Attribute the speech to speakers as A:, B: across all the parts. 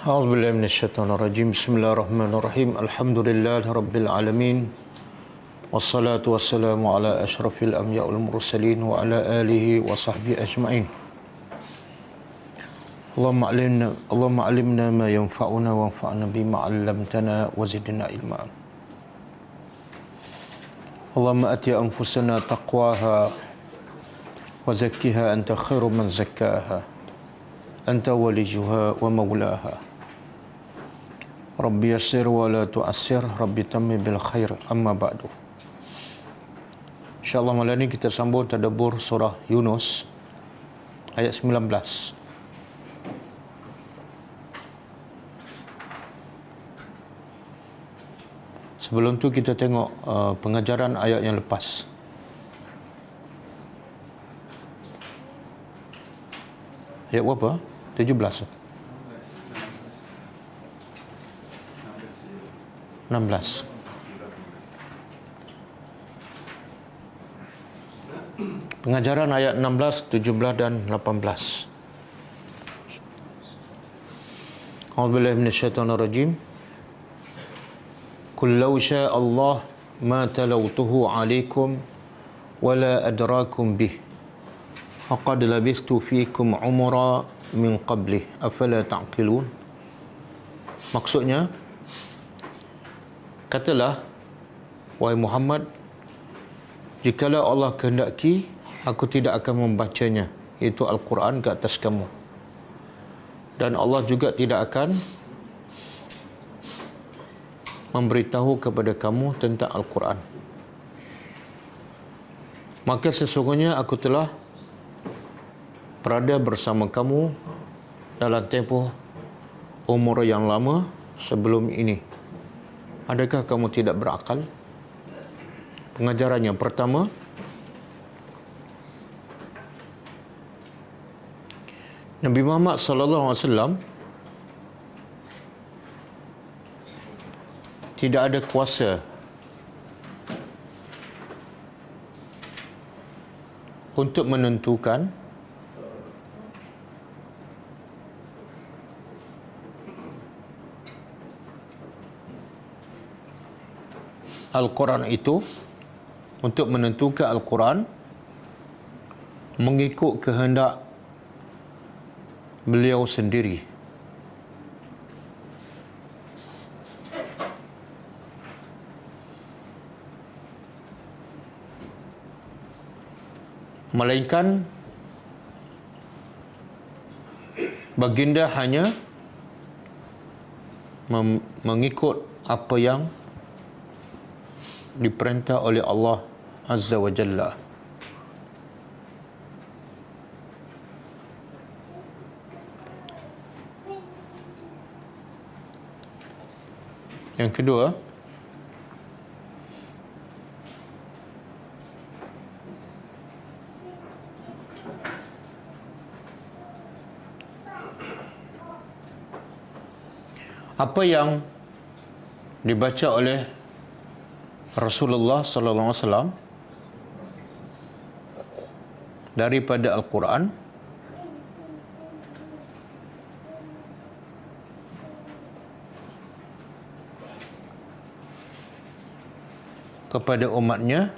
A: أعوذ بالله من الشيطان الرجيم. بسم الله الرحمن الرحيم. الحمد لله رب العالمين، والصلاة والسلام على أشرف الأنبياء والمرسلين وعلى آله وصحبه أجمعين. اللهم علمنا ما ينفعنا وانفعنا بما علمتنا وزدنا علما. اللهم آت أنفسنا تقواها وزكها أنت خير من زكاها أنت وليها ومولاها. ربي يسر ولا تؤسر، ربي تمم بالخير. Amma ba'du. InsyaAllah malam ini kita sambung tadabbur surah Yunus ayat 19. Sebelum tu kita tengok pengajaran ayat yang lepas. Ayat berapa? 17. 16. Pengajaran ayat 16, 17 dan 18. A'udzubillahi minasyaitonirrajim. Qul law syaa Allah ma talawtuhu 'alaikum wala adrakum bih. Faqad labistu fiikum umra min qablih afala ta'qilun. Maksudnya, katalah, wahai Muhammad, jikalau Allah kehendaki, aku tidak akan membacanya, iaitu Al-Quran, ke atas kamu. Dan Allah juga tidak akan memberitahu kepada kamu tentang Al-Quran. Maka sesungguhnya aku telah berada bersama kamu dalam tempoh umur yang lama sebelum ini. Adakah kamu tidak berakal? Pengajarannya pertama, Nabi Muhammad sallallahu alaihi wasallam tidak ada kuasa untuk menentukan Al-Quran itu, untuk menentukan Al-Quran mengikut kehendak beliau sendiri. Melainkan baginda hanya mengikut apa yang diperintah oleh Allah Azza wa Jalla. Yang kedua, apa yang dibaca oleh Rasulullah sallallahu alaihi wasallam daripada Al-Quran kepada umatnya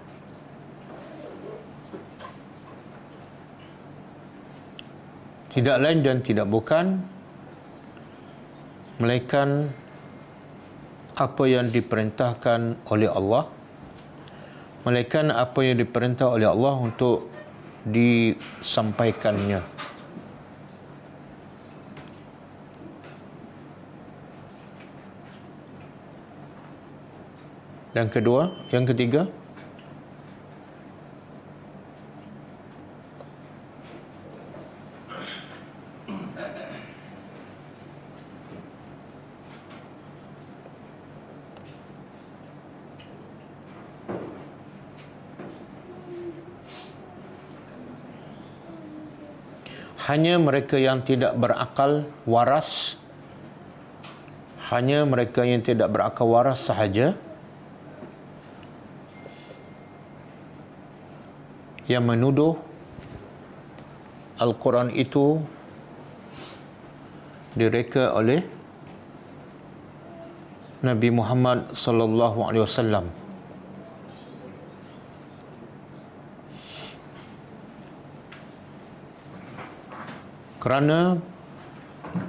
A: tidak lain dan tidak bukan melainkan apa yang diperintahkan oleh Allah, melainkan apa yang diperintah oleh Allah untuk disampaikannya. Yang ketiga, hanya mereka yang tidak berakal waras, hanya mereka yang tidak berakal waras sahaja yang menuduh Al-Quran itu direka oleh Nabi Muhammad sallallahu alaihi wasallam. Kerana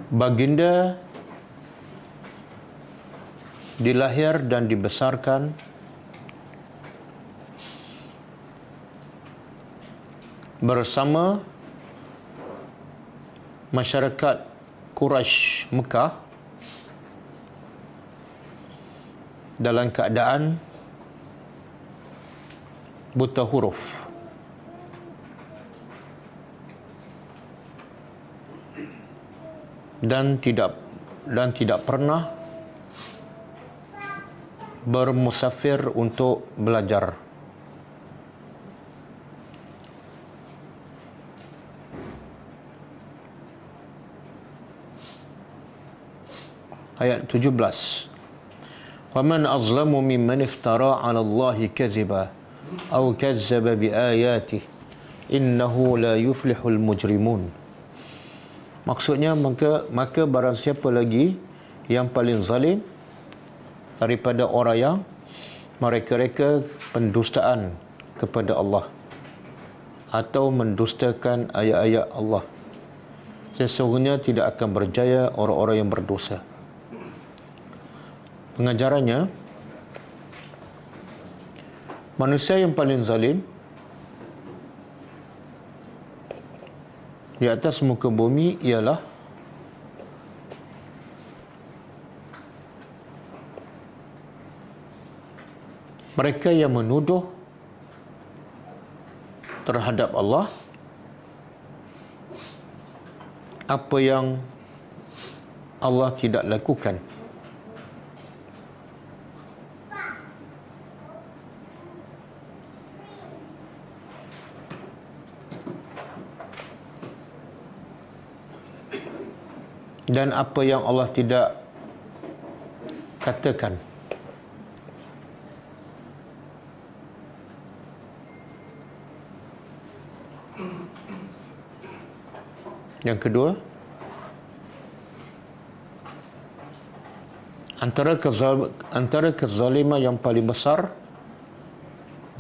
A: baginda dilahir dan dibesarkan bersama masyarakat Quraisy Mekah dalam keadaan buta huruf. Dan tidak pernah bermusafir untuk belajar. Ayat 17. وَمَنْ أَظْلَمُ مِمَّنِ افْتَرَى عَلَى اللَّهِ كَذِبًا أَوْ كَذَّبَ بِآيَاتِهِ إِنَّهُ لَا يُفْلِحُ الْمُجْرِمُونَ. Maksudnya maka barang siapa lagi yang paling zalim daripada orang yang mereka pendustaan kepada Allah atau mendustakan ayat-ayat Allah. Sesungguhnya tidak akan berjaya orang-orang yang berdosa. Pengajarannya, manusia yang paling zalim di atas muka bumi ialah mereka yang menuduh terhadap Allah apa yang Allah tidak lakukan. Dan apa yang Allah tidak katakan. Yang kedua, antara kezaliman yang paling besar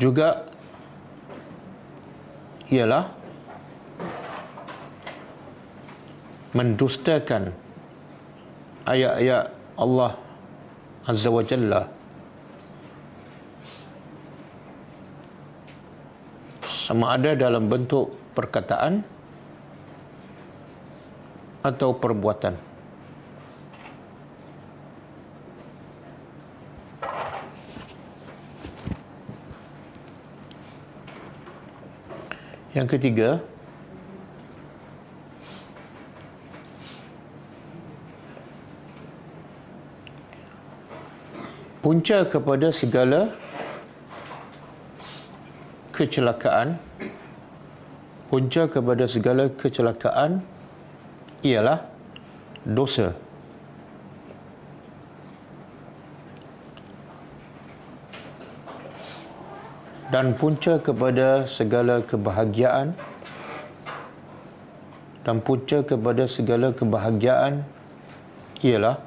A: juga ialah mendustakan ayat-ayat Allah Azza wa Jalla, sama ada dalam bentuk perkataan atau perbuatan. Yang ketiga, punca kepada segala kecelakaan ialah dosa. Dan punca kepada segala kebahagiaan ialah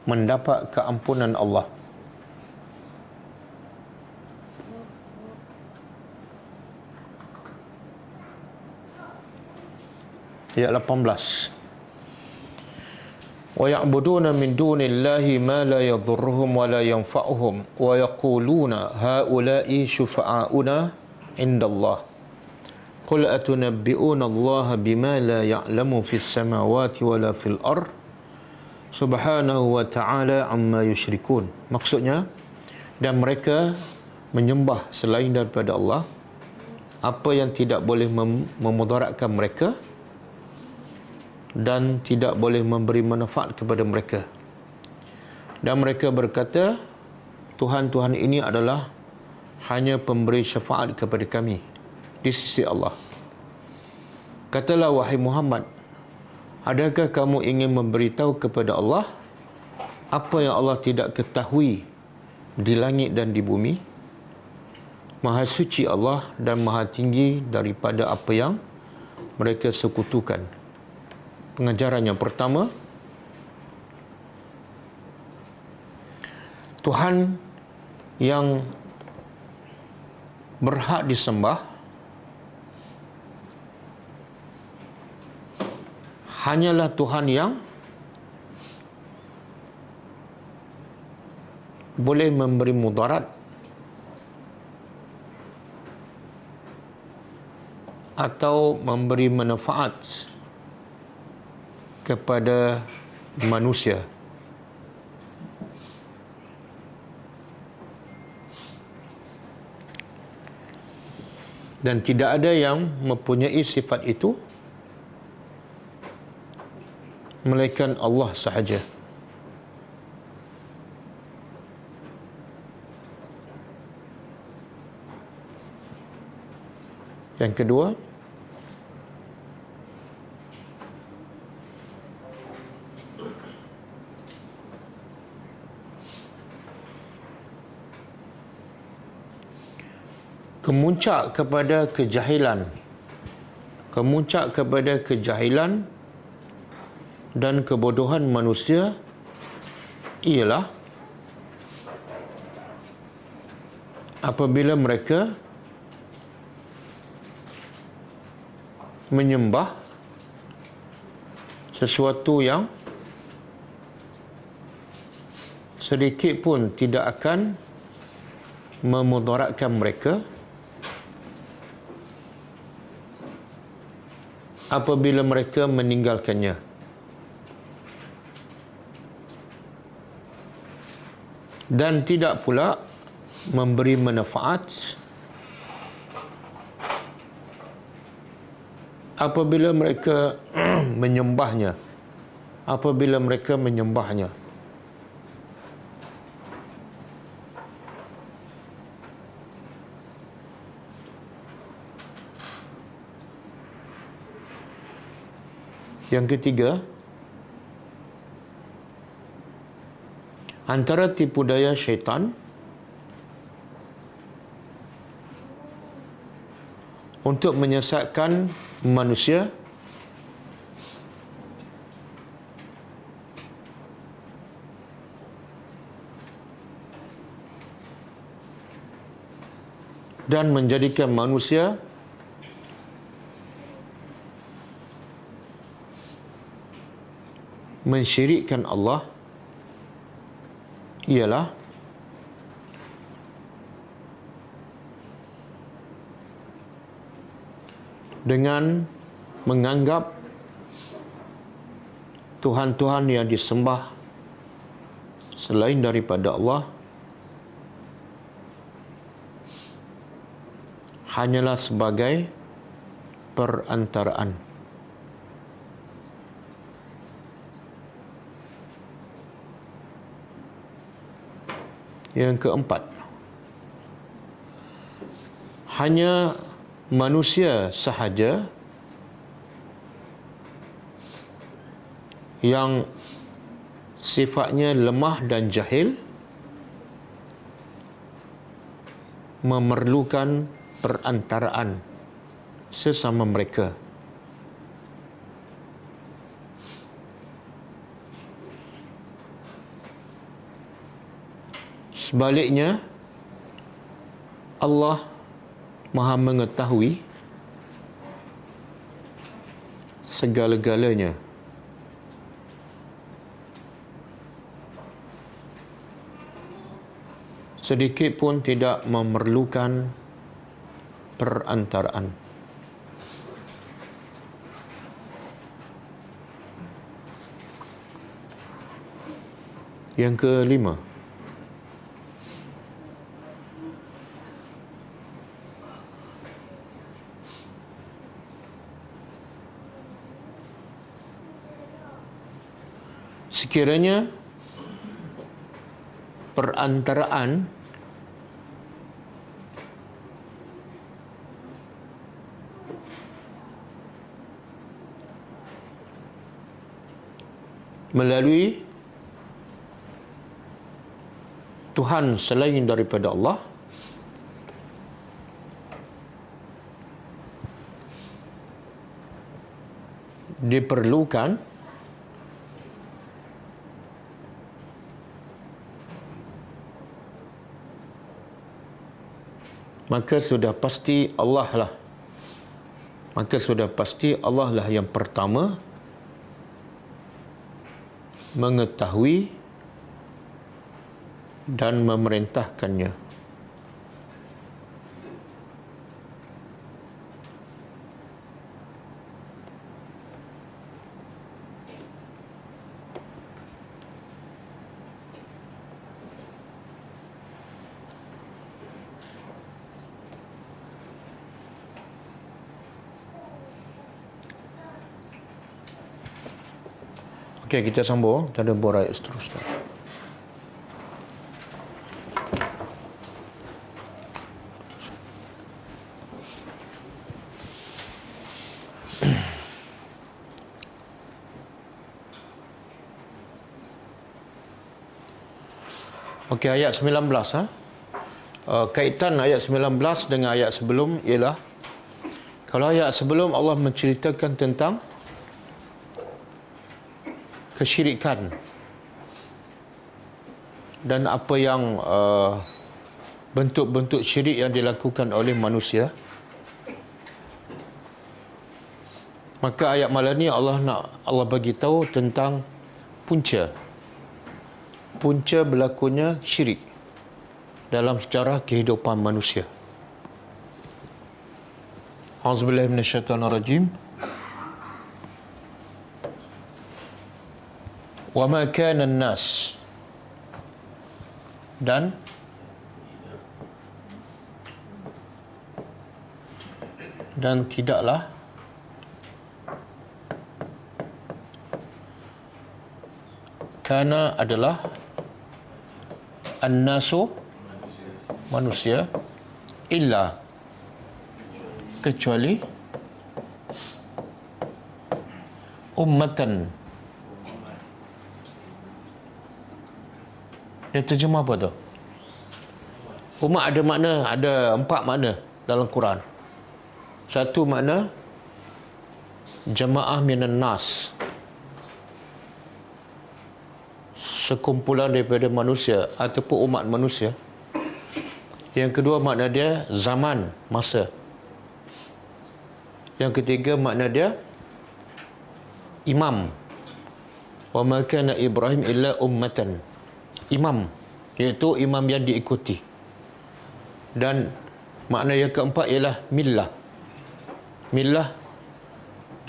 A: mendapat keampunan Allah. Ayat 18. وَيَعْبُدُونَ مِنْ دُونِ اللَّهِ مَا لَا يَضُرُّهُمْ وَلَا يَنْفَعُهُمْ وَيَقُولُونَ هَؤُلَاءِ شُفَعَاؤُنَا عِنْدَ اللَّهِ قُلْ أَتُنَبِّئُونَ اللَّهَ بِمَا لَا يَعْلَمُ فِي السَّمَاوَاتِ وَلَا فِي الْأَرْضِ Subhanahu wa ta'ala amma yushrikun. Maksudnya, dan mereka menyembah selain daripada Allah apa yang tidak boleh memudaratkan mereka dan tidak boleh memberi manfaat kepada mereka. Dan mereka berkata, Tuhan-Tuhan ini adalah hanya pemberi syafaat kepada kami di sisi Allah. Katalah, wahai Muhammad, adakah kamu ingin memberitahu kepada Allah apa yang Allah tidak ketahui di langit dan di bumi? Maha suci Allah dan maha tinggi daripada apa yang mereka sekutukan. Pengajaran yang pertama, Tuhan yang berhak disembah hanyalah Tuhan yang boleh memberi mudarat atau memberi manfaat kepada manusia. Dan tidak ada yang mempunyai sifat itu melainkan Allah sahaja. Yang kedua, kemuncak kepada kejahilan dan kebodohan manusia ialah apabila mereka menyembah sesuatu yang sedikit pun tidak akan memudaratkan mereka apabila mereka meninggalkannya. Dan tidak pula memberi manfaat apabila mereka menyembahnya. Yang ketiga, antara tipu daya syaitan untuk menyesatkan manusia dan menjadikan manusia mensyirikkan Allah ialah dengan menganggap Tuhan-Tuhan yang disembah selain daripada Allah hanyalah sebagai perantaraan. Yang keempat, hanya manusia sahaja yang sifatnya lemah dan jahil memerlukan perantaraan sesama mereka. Sebaliknya, Allah Maha mengetahui segala-galanya. Sedikit pun tidak memerlukan perantaraan. Yang kelima, sekiranya perantaraan melalui Tuhan selain daripada Allah, diperlukan, maka sudah pasti Allah lah. Maka sudah pasti Allah lah yang pertama mengetahui dan memerintahkannya. Okey, kita sambung. Kita ada buah ayat seterusnya. Okey, ayat 19. Kaitan ayat 19 dengan ayat sebelum ialah, kalau ayat sebelum Allah menceritakan tentang kesyirikan dan apa yang bentuk-bentuk syirik yang dilakukan oleh manusia, maka ayat malam ni Allah bagi tahu tentang punca berlakunya syirik dalam sejarah kehidupan manusia. Auzubillahi minasyaitonirrajim. Wa ma kana an-nas, dan tidaklah kana adalah an-nasu manusia illa kecuali ummatan. Dia terjemah apa tu? Umat ada makna, ada 4 makna dalam Quran. Satu makna jamaah minan nas, sekumpulan daripada manusia ataupun umat manusia. Yang kedua makna dia zaman, masa. Yang ketiga makna dia imam. Wa ma kana Ibrahim illa ummatan. Imam, iaitu imam yang diikuti. Dan makna yang keempat ialah millah. Millah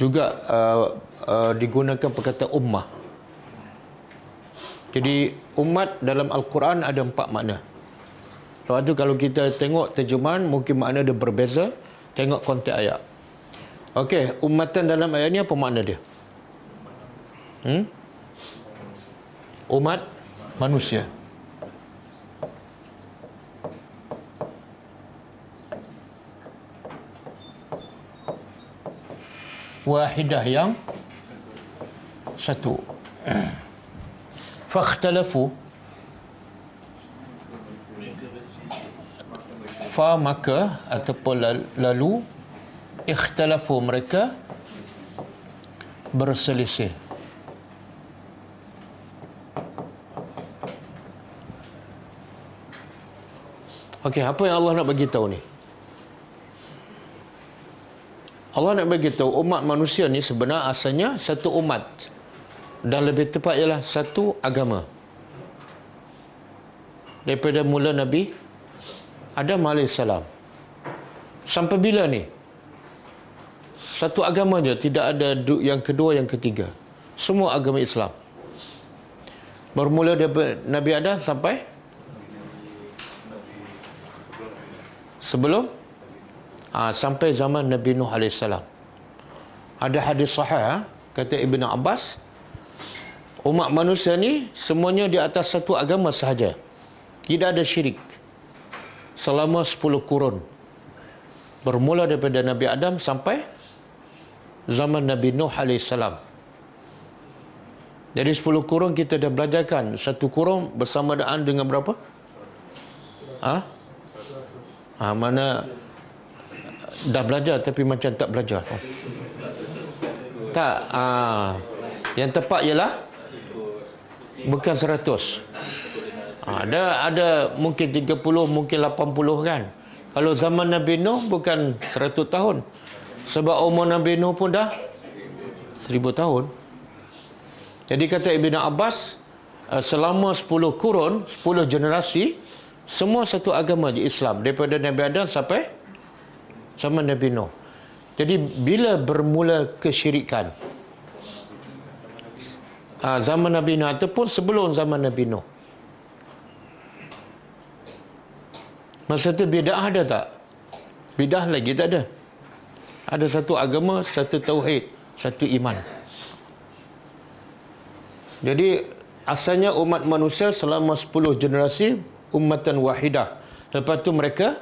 A: juga digunakan perkataan ummah. Jadi umat dalam Al-Quran ada 4 makna. Lepas tu kalau kita tengok terjemahan, mungkin makna dia berbeza. Tengok konteks ayat. Okey, ummatan dalam ayat ni apa makna dia? Umat manusia. Wahidah yang satu. Fakhtalafu, fa maka ataupun lalu, ikhtalafu mereka berselisih. Okey, apa yang Allah nak bagi tahu ni? Allah nak bagi tahu umat manusia ni sebenarnya asalnya satu umat, dan lebih tepat ialah satu agama. Daripada mula Nabi Adam AS sampai bila ni? Satu agama je, tidak ada yang kedua, yang ketiga. Semua agama Islam. Bermula daripada Nabi Adam sampai sebelum sampai zaman Nabi Nuh AS. Ada hadis sahih, kata Ibn Abbas, umat manusia ni semuanya di atas satu agama sahaja, tidak ada syirik selama 10 kurun, bermula daripada Nabi Adam sampai zaman Nabi Nuh AS. Jadi 10 kurun kita dah belajarkan. Satu kurun bersamaan dengan berapa? Mana dah belajar tapi macam tak belajar. Tak. Yang tepat ialah bukan 100. Ada mungkin 30, mungkin 80 kan. Kalau zaman Nabi Nuh bukan 100 tahun. Sebab umur Nabi Nuh pun dah 1000 tahun. Jadi kata Ibn Abbas, selama 10 kurun, 10 generasi, semua satu agama je Islam. Daripada Nabi Adam sampai zaman Nabi Nuh. Jadi bila bermula kesyirikan? Zaman Nabi Nuh ataupun sebelum zaman Nabi Nuh. Masa tu bid'ah ada tak? Bid'ah lagi tak ada. Ada satu agama, satu tauhid, satu iman. Jadi asalnya umat manusia selama 10 generasi ummatan wahidah. Lepas tu mereka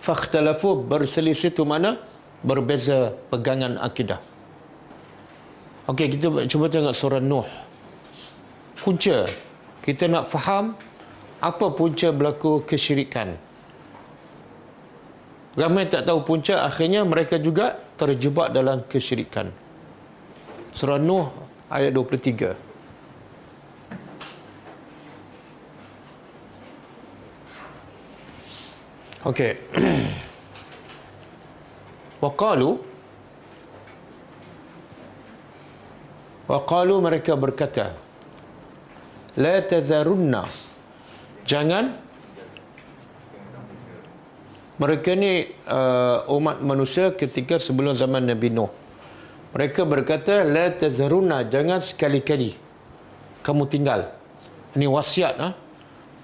A: fakhtalafu, berselisih tu mana? Berbeza pegangan akidah. Okey, kita cuba tengok surah Nuh. Punca kita nak faham apa punca berlaku kesyirikan. Ramai tak tahu punca, akhirnya mereka juga terjebak dalam kesyirikan. Surah Nuh ayat 23. Okey. Waqalu mereka berkata, la tazarunna, jangan. Mereka ni umat manusia ketika sebelum zaman Nabi Nuh. Mereka berkata, la tazarunna, jangan sekali-kali kamu tinggal. Ini wasiat,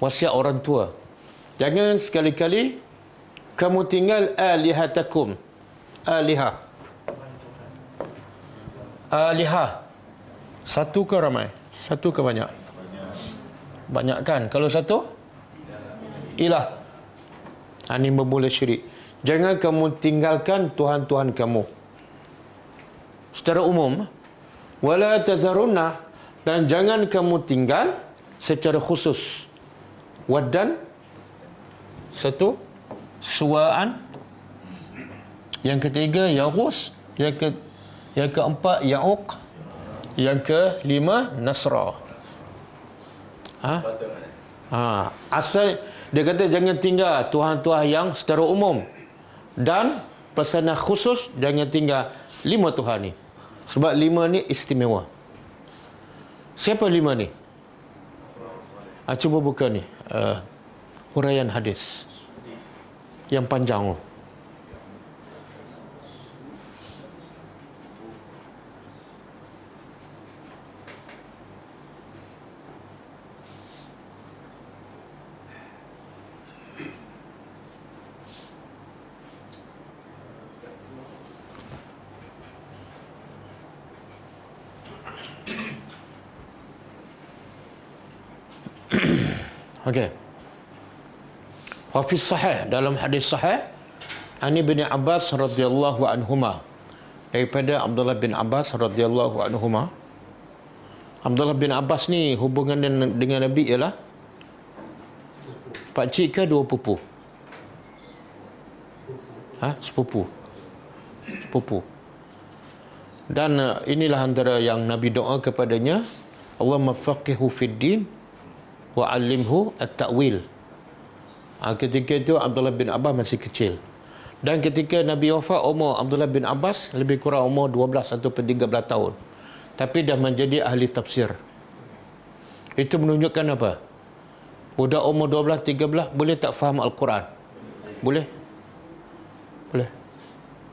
A: wasiat orang tua. Jangan sekali-kali kamu tinggal alihatakum. Alihah. Satu ke ramai? Satu ke banyak? Banyak kan? Kalau satu? Ilah. Ini bermula syirik. Jangan kamu tinggalkan Tuhan-Tuhan kamu. Secara umum. Wala tazarunna, dan jangan kamu tinggal secara khusus. Waddan. Satu. Suwa'an. Yang ketiga, Yaghus. Yang keempat, Ya'uq. Yang kelima, Nasra. Asal dia kata jangan tinggal Tuhan-Tuhan yang secara umum, dan pesanan khusus jangan tinggal 5 Tuhan ni. Sebab 5 ni istimewa. Siapa 5 ni? Cuba buka ni, huraian hadis yang panjang. Okey. Wa fi sahih, dalam hadis sahih, Ani bin Abbas radhiyallahu anhuma, daripada Abdullah bin Abbas radhiyallahu anhuma. Abdullah bin Abbas ni hubungan dengan Nabi ialah pak cik ke dua pupu? Sepupu. Dan inilah antara yang Nabi doa kepadanya, Allahumma faqihu fid din wa 'allimhu at-ta'wil. Ketika itu Abdullah bin Abbas masih kecil. Dan ketika Nabi wafat, umur Abdullah bin Abbas lebih kurang umur 12 atau 13 tahun. Tapi dah menjadi ahli tafsir. Itu menunjukkan apa? Budak umur 12, 13 boleh tak faham Al-Quran? Boleh? Boleh.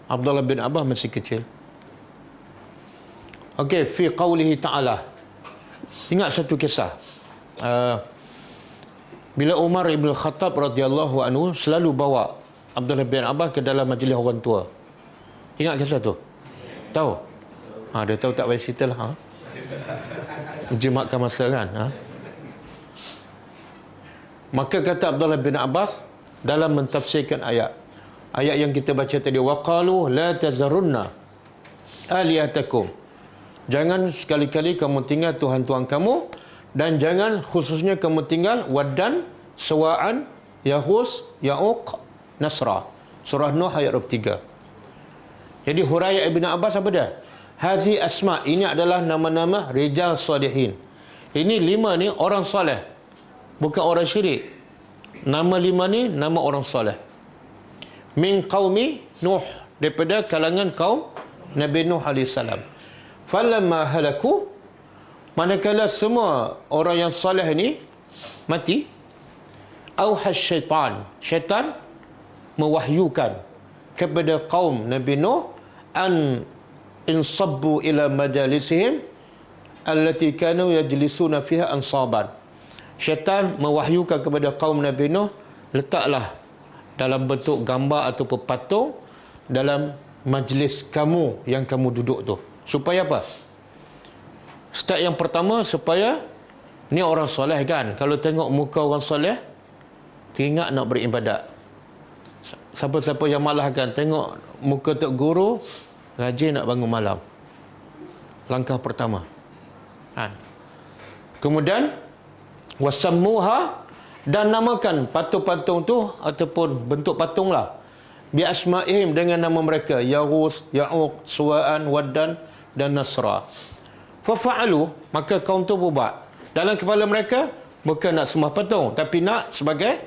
A: Abdullah bin Abbas masih kecil. Okey, fi qawlihi ta'ala. Ingat satu kisah. Bila Umar Ibn Khattab radhiyallahu anhu selalu bawa Abdullah bin Abbas ke dalam majlis orang tua. Ingat kisah tu? Tahu? Dia tahu tak payah cerita lah. Jimatkan masa kan? Maka kata Abdullah bin Abbas dalam mentafsirkan ayat yang kita baca tadi, waqalu la tazarunna aliyatakum. Jangan sekali-kali kamu tinggal Tuhan-Tuhan kamu, dan jangan khususnya kamu tinggal Waddan, Suwa'an, Yaghus, Ya'uq, Nasra. Surah Nuh ayat 23. Jadi huraian Ibn Abbas apa dia? Hazi asma, ini adalah nama-nama rijal salihin. Ini 5 ni orang soleh, bukan orang syirik. Nama 5 ni nama orang soleh. Min qaumi Nuh, daripada kalangan kaum Nabi Nuh AS. Falamma halaku, manakala semua orang yang soleh ni mati, auhas syaitan mewahyukan kepada kaum Nabi Nuh an insabbu ila majalisihim allati kanu yajlisuna fiha ansaban. Syaitan mewahyukan kepada kaum Nabi Nuh, letaklah dalam bentuk gambar atau patung dalam majlis kamu yang kamu duduk tu. Supaya apa? Step yang pertama, supaya ni orang soleh kan, kalau tengok muka orang soleh teringat nak beribadat. Siapa-siapa yang malas kan, tengok muka tok guru rajin nak bangun malam. Langkah pertama kan. Kemudian wasammuha, dan namakan patung-patung tu ataupun bentuk patung lah, bi asma'ihim, dengan nama mereka, Yaghus, Ya'uq, Suwa'an, Waddan dan Nasra. Fafa'alu, maka kaum tu buat. Dalam kepala mereka bukan nak sembah patung, tapi nak sebagai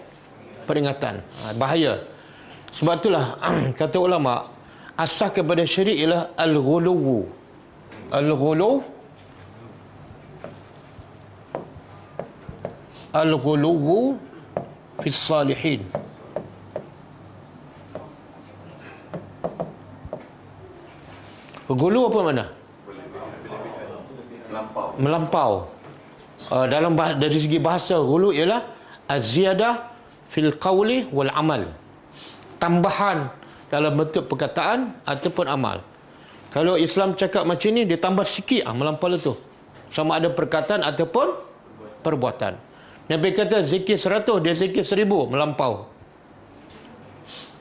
A: peringatan. Bahaya. Sebab itulah kata ulama, asas kepada syirik ialah al-ghuluw. Al-ghuluw, al-ghuluw fi salihin. Ghuluw apa makna? Melampau. Dari segi bahasa, ghuluw ialah az-ziyadah fil qawli wal amal. Tambahan dalam bentuk perkataan ataupun amal. Kalau Islam cakap macam ni, dia tambah sikit, melampau tu. Sama ada perkataan ataupun perbuatan. Nabi kata zikir 100, dia zikir 1000, melampau.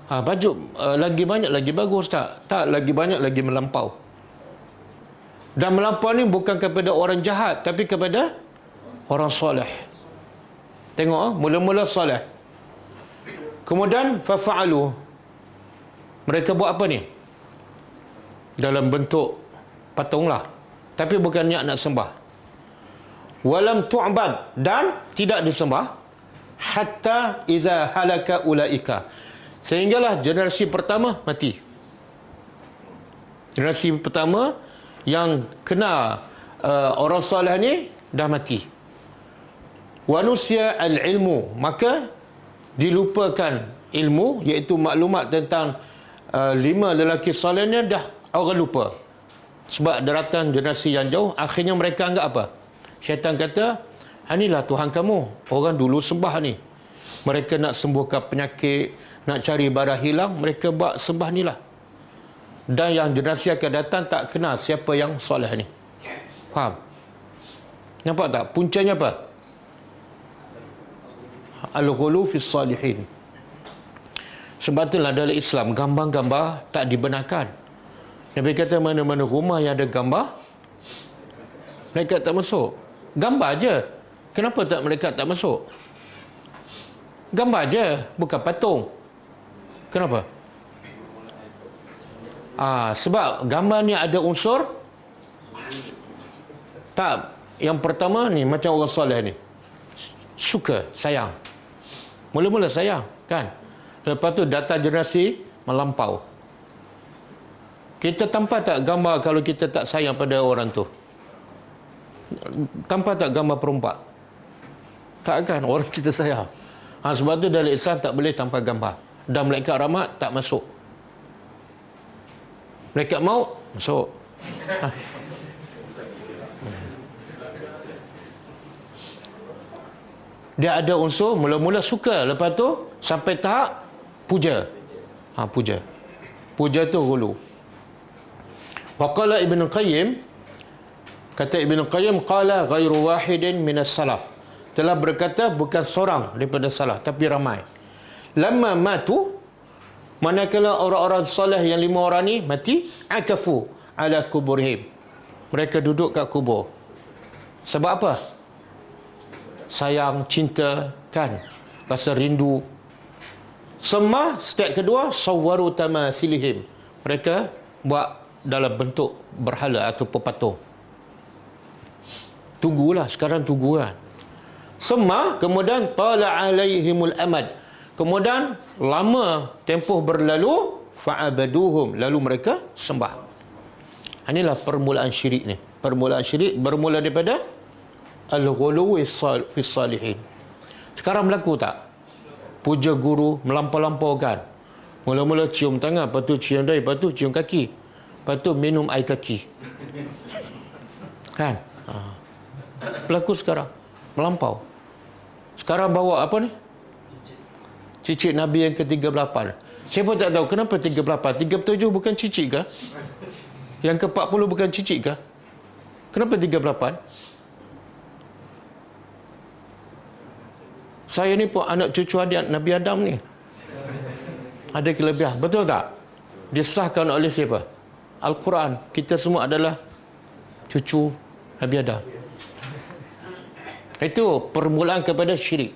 A: Baju lagi banyak lagi bagus tak? Tak, lagi banyak lagi melampau. Dan melampau ni bukan kepada orang jahat, tapi kepada orang soleh. Tengok, mula-mula soleh. Kemudian fafa'alu, mereka buat apa ni? Dalam bentuk patung lah, tapi bukan niat nak sembah. Walam tu'bad, dan tidak disembah, hatta iza halaka ulaika, sehinggalah generasi pertama mati. Generasi pertama yang kena orang soleh ni dah mati. Wanusia al-ilmu, maka dilupakan ilmu, iaitu maklumat tentang 5 lelaki solehnya, dah orang lupa. Sebab daratan generasi yang jauh, akhirnya mereka anggap apa? Syaitan kata, inilah Tuhan kamu, orang dulu sembah ni. Mereka nak sembuhkan penyakit, nak cari barang hilang, mereka buat sembah ni lah. Dan yang generasi akan datang tak kenal siapa yang soleh ni. Faham? Nampak tak? Puncanya apa? Al-ghulu fi salihin. Sebab itulah dalam Islam gambar-gambar tak dibenarkan. Nabi kata mana-mana rumah yang ada gambar, malaikat tak masuk. Gambar je. Kenapa tak malaikat tak masuk? Gambar je, bukan patung. Kenapa? Sebab gambar ni ada unsur tak. Yang pertama ni macam orang soleh ni, suka, sayang. Mula-mula sayang kan, lepas tu datang generasi melampau. Kita tampak tak gambar kalau kita tak sayang pada orang tu? Tampak tak gambar perompak? Tak kan, orang kita sayang. Sebab tu dalam Islam tak boleh tanpa gambar. Dan malaikat rahmat tak masuk. Malaikat maut masuk. Dia ada unsur mula-mula suka, lepas tu sampai tahap puja. Puja. Puja tu hulu. Waqala Ibn Qayyim, kata Ibn Qayyim, qala ghairu wahidin minas salaf, telah berkata bukan seorang daripada salaf, tapi ramai. Lamma matu, manakala orang-orang soleh yang 5 orang ni mati, akafu ala kuburihim, mereka duduk kat kubur. Sebab apa? Sayang, cinta kan, rasa rindu. Step kedua, sawwaru tamathilihim, mereka buat dalam bentuk berhala atau patung. Tunggulah, sekarang tunggu kan. Semua, kemudian tala alaihimul amad. Kemudian lama tempoh berlalu, fa'abaduhum, lalu mereka sembah. Inilah permulaan syirik ni. Permulaan syirik bermula daripada al-ghuluwi fi salihin. Sekarang berlaku tak? Puja guru melampau-lampaukan. Mula-mula cium tangan, lepas tu cium dahi, lepas tu cium kaki, lepas tu minum air kaki. Kan? Berlaku sekarang. Melampau. Sekarang bawa apa ni? Cicit Nabi yang ke-38. Saya pun tak tahu kenapa 38. 37 bukan cicit ke? Yang ke-40 bukan cicit ke? Kenapa 38? Saya ni pun anak cucu adik Nabi Adam ni. Ada kelebihan. Betul tak? Disahkan oleh siapa? Al-Quran. Kita semua adalah cucu Nabi Adam. Itu permulaan kepada syirik.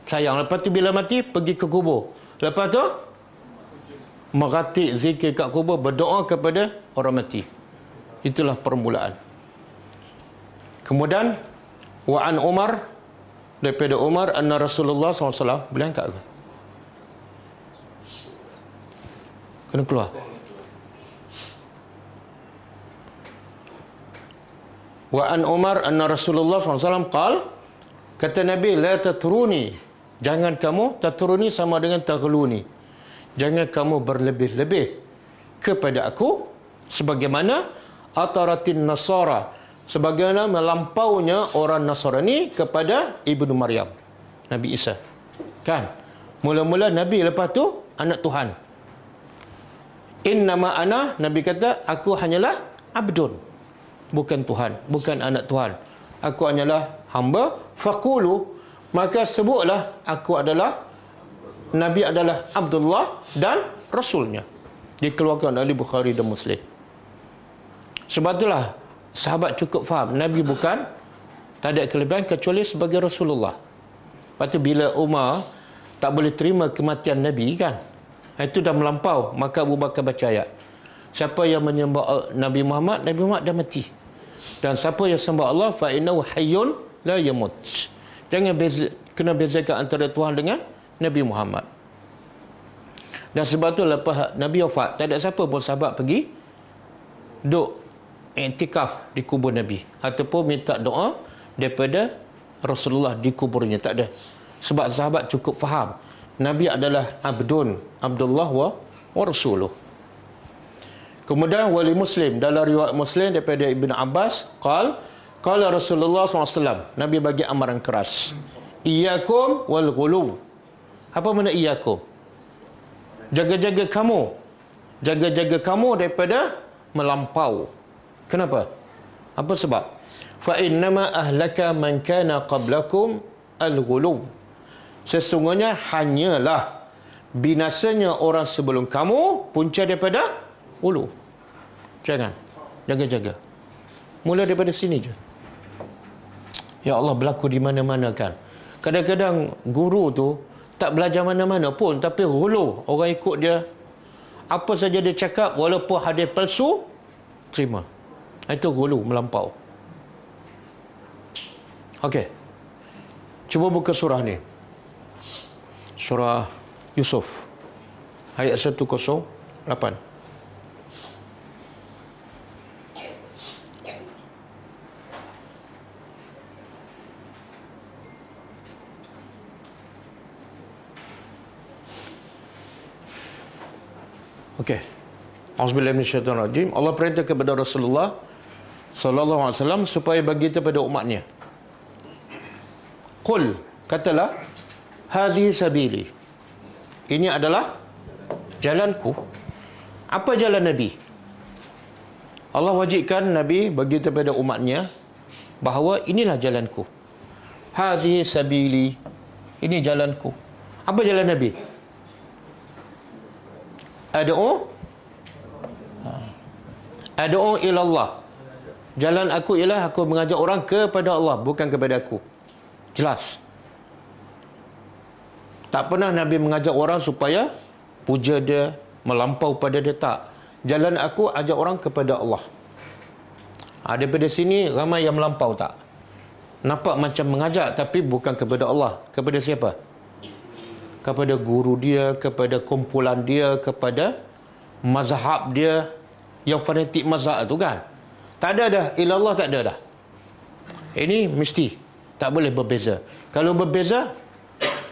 A: Sayang. Lepas tu bila mati, pergi ke kubur. Lepas tu, meratik zikir kat kubur, berdoa kepada orang mati. Itulah permulaan. Kemudian, wa'an Umar, daripada Umar, anna Rasulullah SAW, boleh angkat ke? Kena keluar. Wa an Umar anna Rasulullah SAW qal, kata Nabi, la tatruni, jangan kamu, tatruni sama dengan taghluni, jangan kamu berlebih-lebih kepada aku sebagaimana ataratin nasara, sebagaimana melampaunya orang Nasrani kepada Ibnu Maryam, Nabi Isa. Kan? Mula-mula Nabi, lepas tu anak Tuhan. Innama ana, Nabi kata, aku hanyalah abdun, bukan Tuhan, bukan anak Tuhan. Aku hanyalah hamba. Faqulu, maka sebutlah aku adalah, Nabi adalah Abdullah dan Rasulnya. Dikeluarkan oleh Bukhari dan Muslim. Sebab itulah sahabat cukup faham, Nabi bukan, tak ada kelebihan kecuali sebagai Rasulullah. Lepas tu bila Umar tak boleh terima kematian Nabi kan, itu dah melampau, maka Abu Bakar baca ayat, siapa yang menyembah Nabi Muhammad, Nabi Muhammad dah mati. Dan siapa yang sembah Allah, fa innahu hayyun la yamut. Jangan kena bezakan antara Tuhan dengan Nabi Muhammad. Dan sebab tu lepas Nabi wafat, tak ada siapa pun sahabat pergi duk iktikaf di kubur Nabi ataupun minta doa daripada Rasulullah di kuburnya, tak ada. Sebab sahabat cukup faham Nabi adalah abdun, Abdullah wa rasuluh. Kemudian wali Muslim, dalam riwayat Muslim daripada Ibn Abbas, qala Rasulullah SAW, Nabi bagi amaran keras, iyyakum wal ghulu. Apa makna iyyakum? Jaga-jaga kamu, jaga-jaga kamu daripada melampau. Kenapa? Apa sebab? Fa innama ahlaka man kana qablakum al-ghulu. Sesungguhnya hanyalah binasanya orang sebelum kamu punca daripada ulu. Jangan. Jaga-jaga. Mula daripada sini je. Ya Allah, berlaku di mana-mana kan. Kadang-kadang guru tu tak belajar mana-mana pun, tapi ghulu, orang ikut dia. Apa saja dia cakap, walaupun hadis palsu, terima. Itu ghulu, melampau. Okey. Cuba buka surah ni. Surah Yusuf. Ayat 108. Okey. Auzubillahi minasyaitonir rajim. Allah perintah kepada Rasulullah sallallahu alaihi wasallam supaya bagi kepada umatnya. Qul, katalah, hazihi sabili. Ini adalah jalanku. Apa jalan Nabi? Allah wajibkan Nabi bagi kepada umatnya bahawa inilah jalanku. Hazihi sabili. Ini jalanku. Apa jalan Nabi? Ad'u ila Allah. Jalan aku ialah aku mengajak orang kepada Allah, bukan kepada aku. Jelas. Tak pernah Nabi mengajak orang supaya puja dia, melampau pada dia, tak. jalan aku ajak orang kepada Allah. Daripada sini ramai yang melampau tak? Nampak macam mengajak tapi bukan kepada Allah. Kepada siapa? Kepada guru dia, kepada kumpulan dia, kepada mazhab dia, yang fanatik mazhab tu kan. Tak ada dah, ilallah tak ada dah. Ini mesti tak boleh berbeza. Kalau berbeza,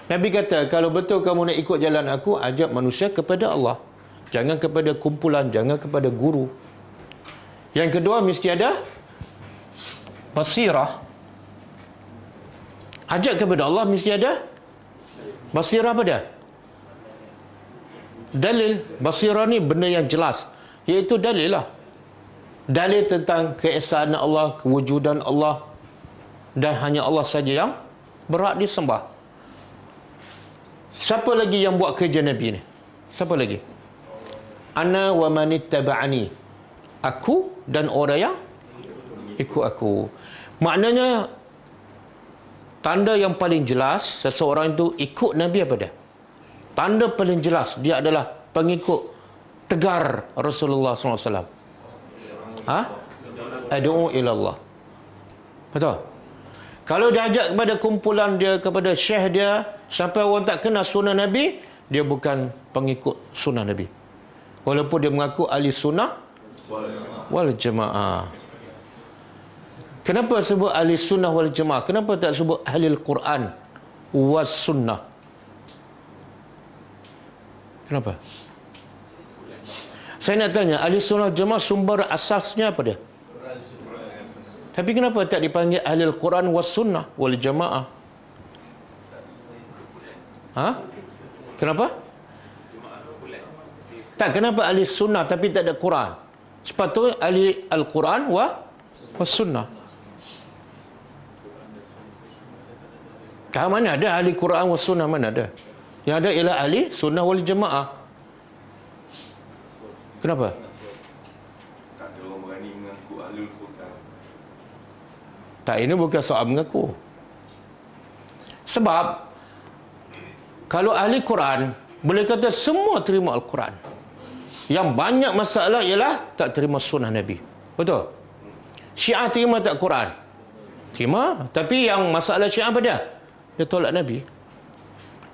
A: Nabi kata, kalau betul kamu nak ikut jalan aku, ajak manusia kepada Allah. Jangan kepada kumpulan, jangan kepada guru. Yang kedua, mesti ada basirah. Ajak kepada Allah mesti ada basirah apa dia? Dalil. Basirah ni benda yang jelas, iaitu dalil lah. Dalil tentang keesaan Allah, kewujudan Allah, dan hanya Allah saja yang berhak disembah. Siapa lagi yang buat kerja Nabi ni? Siapa lagi? Ana wa manittaba'ani. Aku dan orang yang ikut aku. Maknanya, tanda yang paling jelas seseorang itu ikut Nabi apa dia? Tanda paling jelas dia adalah pengikut tegar Rasulullah SAW. Ad'u ila Allah. Betul? Kalau dia ajak kepada kumpulan dia, kepada syekh dia, sampai orang tak kenal sunnah Nabi, dia bukan pengikut sunnah Nabi. Walaupun dia mengaku ahli sunnah wal jamaah. Kenapa sebut ahli sunnah wal jamaah? Kenapa tak sebut ahli Al-Quran was sunnah? Kenapa? Saya nak tanya, ahli sunnah wal jamaah sumber asasnya apa dia? Tapi kenapa tak dipanggil ahli Al-Quran was sunnah wal jamaah? Kenapa? Tak, kenapa ahli sunnah tapi tak ada Quran? Sepatutnya ahli Al-Quran was sunnah. Mana ada ahli Quran was sunnah, mana ada? Yang ada ialah ahli sunnah wal jamaah. Kenapa?
B: Tak ada orang berani mengaku ahli Quran.
A: Tak, ini bukan soal mengaku. Sebab kalau ahli Quran boleh kata semua terima Al-Quran. Yang banyak masalah ialah tak terima sunnah Nabi. Betul? Syiah terima tak Quran? Terima. Tapi yang masalah Syiah apa dia? Dia tolak Nabi.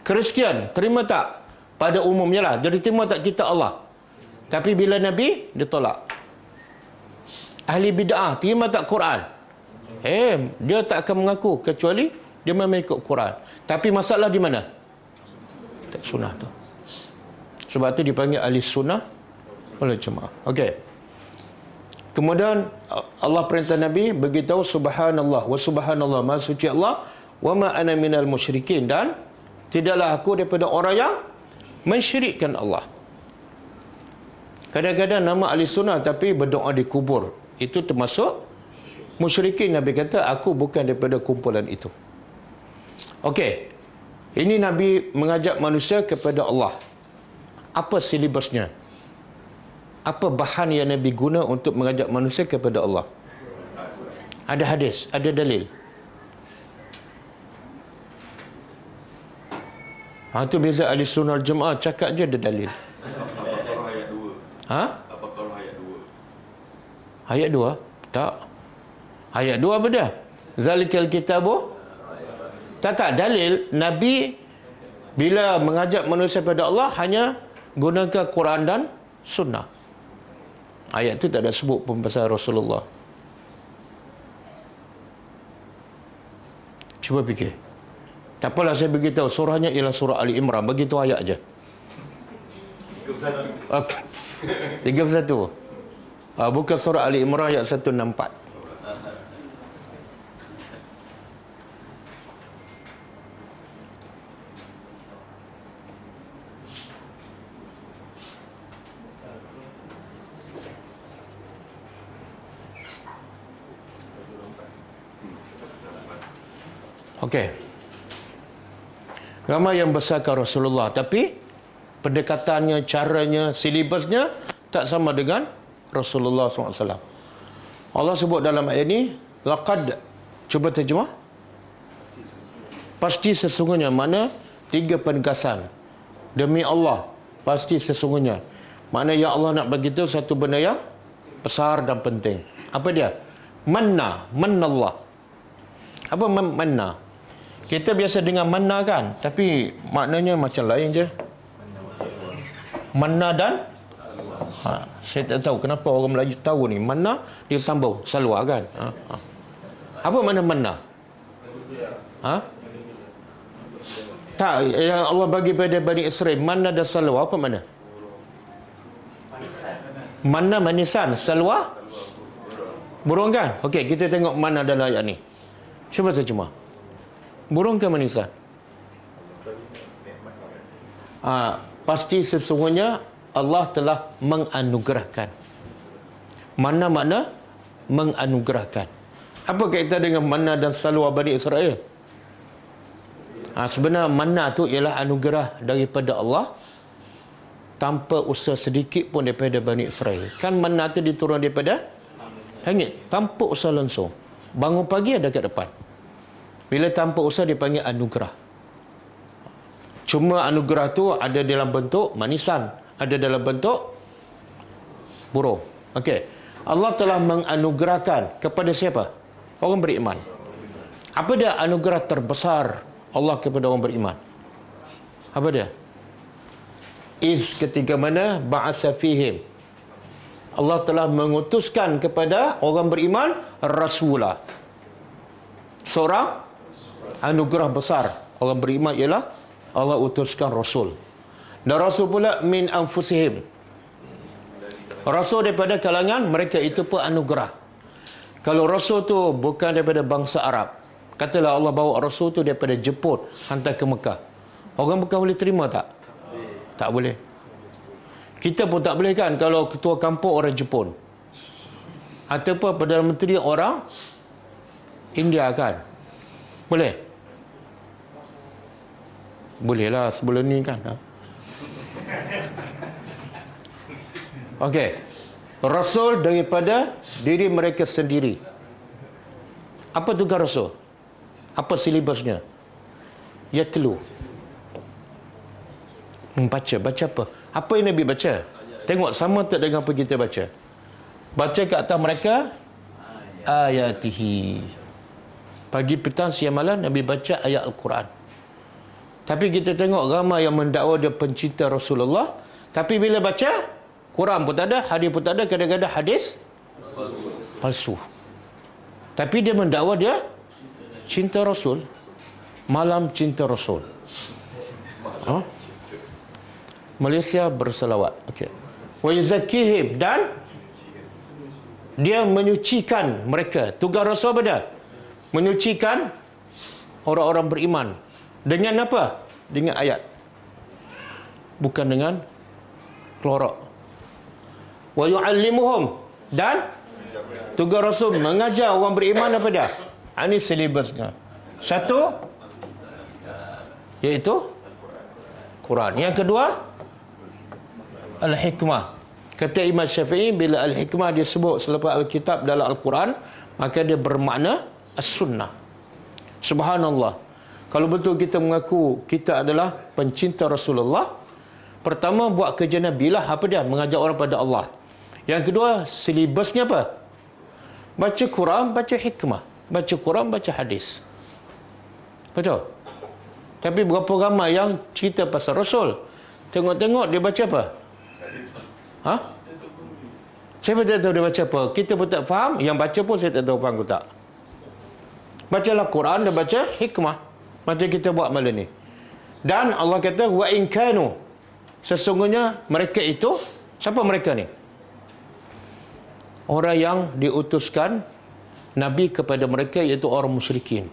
A: Kristian terima tak? Pada umumnya lah. Dia terima tak kitab Allah? Tapi bila Nabi, dia tolak. Ahli bid'ah terima tak Quran? Dia tak akan mengaku kecuali dia memang ikut Quran. Tapi masalah di mana? Tak sunnah tu. Sebab tu dipanggil ahli sunnah wal jamaah. Okey. Kemudian Allah perintah Nabi beritahu subhanallah wa subhanallah, maha suci Allah, wa ma ana minal musyrikin, dan tidaklah aku daripada orang yang mensyirikkan Allah. Kadang-kadang nama ahli sunnah tapi berdoa di kubur, itu termasuk musyrikin. Nabi kata aku bukan daripada kumpulan itu. Okey. Ini Nabi mengajak manusia kepada Allah. Apa silibusnya? Apa bahan yang Nabi guna untuk mengajak manusia kepada Allah? Ada hadis, ada dalil. Itu beza ahli sunnah wal jamaah, cakap je ada dalil.
B: Al-Baqarah ayat 2. Al-Baqarah ayat 2.
A: Ayat 2? Tak. Ayat 2 apa dia? Zalikal kitabu? Tak, dalil Nabi bila mengajak manusia pada Allah hanya gunakan Quran dan Sunnah. Ayat tu tak ada sebut pun pasal Rasulullah. Cuba fikir. Tak apalah saya beritahu, surahnya ialah surah Ali Imran. Begitu ayat je. 31. Bukan surah Ali Imran ayat 164. Okey. Ramai yang besarkan Rasulullah, tapi pendekatannya, caranya, silibusnya tak sama dengan Rasulullah SAW. Allah sebut dalam ayat ini, laqad, cuba terjemah. Pasti sesungguhnya, mana 3 penegasan. Demi Allah, pasti sesungguhnya. Maknanya ya Allah nak bagi tahu satu benda yang besar dan penting. Apa dia? Manna, Allah. Apa manna? Kita biasa dengar manna kan, tapi maknanya macam lain je. Manna dan saya tak tahu kenapa orang Melayu tahu ni. Manna dia sambung salwa kan. Apa makna manna? Tak, yang Allah bagi pada Bani Israel, manna dan salwa apa makna? Manna manisan, salwa burung kan? Okey, kita tengok mana dalam ayat ni. Cuba terjemah. Burung ke manisan? Pasti sesungguhnya Allah telah menganugerahkan. Mana makna menganugerahkan? Apa kaitan dengan manna dan salwa Bani Israel? Sebenarnya manna tu ialah anugerah daripada Allah tanpa usaha sedikit pun daripada Bani Israel. Kan manna tu diturun daripada langit tanpa usaha langsung. Bangun pagi ada kat depan. Bila tanpa usaha dipanggil anugerah. Cuma anugerah tu ada dalam bentuk manisan, ada dalam bentuk burung. Okey. Allah telah menganugerahkan kepada siapa? Orang beriman. Apa dia anugerah terbesar Allah kepada orang beriman? Apa dia? Is ketika mana ba'asa fihim. Allah telah mengutuskan kepada orang beriman rasulah. Seorang anugerah besar orang beriman ialah Allah utuskan rasul. Dan rasul pula min anfusihim. Rasul daripada kalangan mereka itu pun anugerah. Kalau rasul tu bukan daripada bangsa Arab, katalah Allah bawa rasul tu daripada Jepun hantar ke Mekah, orang Mekah boleh terima tak? Tak boleh. Kita pun tak boleh kan kalau ketua kampung orang Jepun ataupun Perdana Menteri orang India kan? Boleh? Bolehlah sebelum ni kan. Okey. Rasul daripada diri mereka sendiri. Apa tugas rasul? Apa silibusnya? Yatlu. Baca apa? Apa yang Nabi baca? Tengok sama tak dengan apa kita baca. Baca ke atas mereka ayatihi. Pagi, petang, siang, malam Nabi baca ayat Al-Quran. Tapi kita tengok ramai yang mendakwa dia pencinta Rasulullah, tapi bila baca Quran pun tak ada, hadis pun tak ada, kadang-kadang hadis palsu. Tapi dia mendakwa dia cinta Rasul. Malam cinta Rasul. Malaysia berselawat. Okey. Wa yuzakkihim, dan dia menyucikan mereka. Tugas Rasul apa dia? Menyucikan orang-orang beriman. Dengan apa? Dengan ayat. Bukan dengan kelorok. Wa yu'allimuhum, dan tugas Rasul mengajar orang beriman apa dia? Ini silibusnya. Satu, iaitu Quran. Yang kedua, Al-Hikmah. Kata Imam Syafi'i, bila Al-Hikmah disebut selepas Al-Kitab dalam Al-Quran, maka dia bermakna As-Sunnah. Subhanallah. Kalau betul kita mengaku kita adalah pencinta Rasulullah, pertama buat kerja Nabi lah. Apa dia? Mengajak orang pada Allah. Yang kedua, silibusnya apa? Baca Quran, baca hikmah. Baca Quran, baca hadis. Betul? Tapi berapa ramai yang cerita pasal Rasul, tengok-tengok dia baca apa? Saya pun tak tahu dia baca apa. Kita pun tak faham. Yang baca pun saya tak tahu faham ke tak. Bacalah Quran dan baca hikmah. Macam kita buat malam ni. Dan Allah kata, wa in kanu, sesungguhnya mereka itu, siapa mereka ni? Orang yang diutuskan Nabi kepada mereka, iaitu orang musyrikin.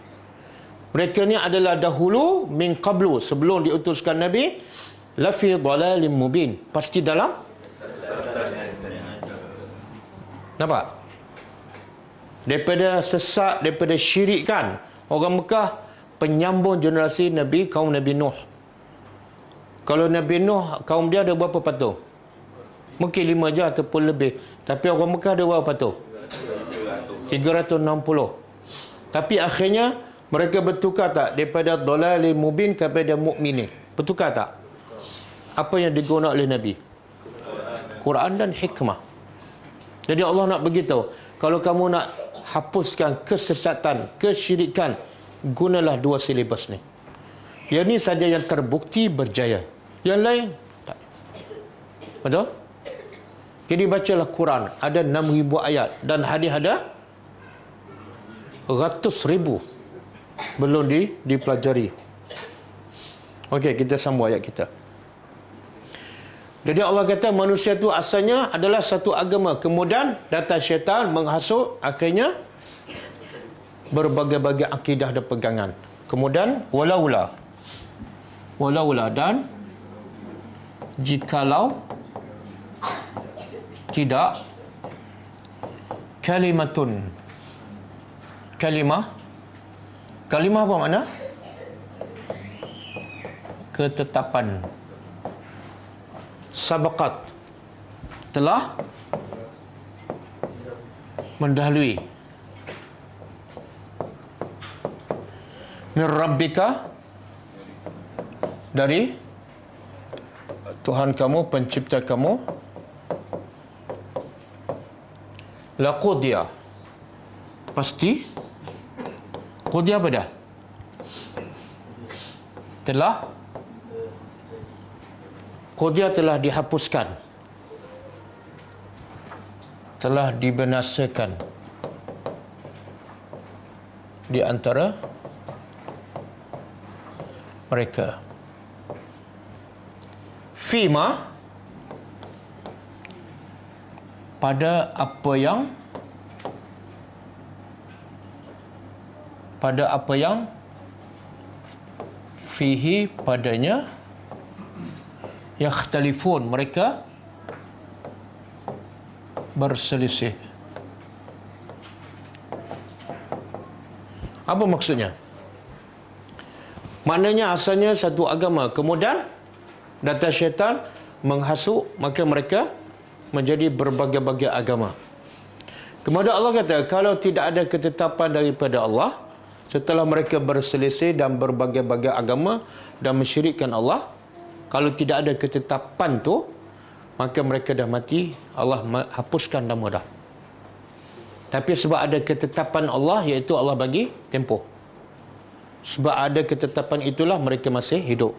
A: Mereka ni adalah dahulu min qablu, sebelum diutuskan Nabi, lafi dhalalim mubin, pasti dalam, nampak? Daripada sesat, daripada syirik kan. Orang Mekah penyambung generasi Nabi, kaum Nabi Nuh. Kalau Nabi Nuh, kaum dia ada berapa patung? Mungkin 5 je ataupun lebih. Tapi orang Mekah ada berapa patung? 360. Tapi akhirnya mereka bertukar tak? Daripada dhalalim mubin kepada mukminin. Bertukar tak? Apa yang digunakan oleh Nabi? Quran dan hikmah. Jadi Allah nak beritahu, kalau kamu nak hapuskan kesesatan, kesyirikan, gunalah 2 silibus ni. Yang ni saja yang terbukti berjaya. Yang lain tak. Betul? Jadi bacalah Quran, ada 6,000 ayat dan hadis ada ratus ribu belum dipelajari. Okey, kita sambung ayat kita. Jadi Allah kata manusia tu asalnya adalah satu agama, kemudian datang syaitan menghasut, akhirnya berbagai-bagai akidah dan pegangan. Kemudian walaula dan jikalau tidak kalimah apa makna? Ketetapan. Sabaqat, telah mendahului. Min rabbika, dari Tuhan kamu, pencipta kamu. Laqudiya, pasti. Qudiya apa dah? Qudiya telah dihapuskan, telah dibinasakan di antara mereka. Fima, pada apa yang fihi, padanya, yakhtalifun, mereka berselisih. Apa maksudnya? Maknanya asalnya satu agama, kemudian datang syaitan menghasut, maka mereka menjadi berbagai-bagai agama. Kemudian Allah kata, kalau tidak ada ketetapan daripada Allah, setelah mereka berselisih dan berbagai-bagai agama dan mensyirikkan Allah, kalau tidak ada ketetapan tu, maka mereka dah mati, Allah hapuskan nama dah. Tapi sebab ada ketetapan Allah, iaitu Allah bagi tempoh. Sebab ada ketetapan itulah mereka masih hidup.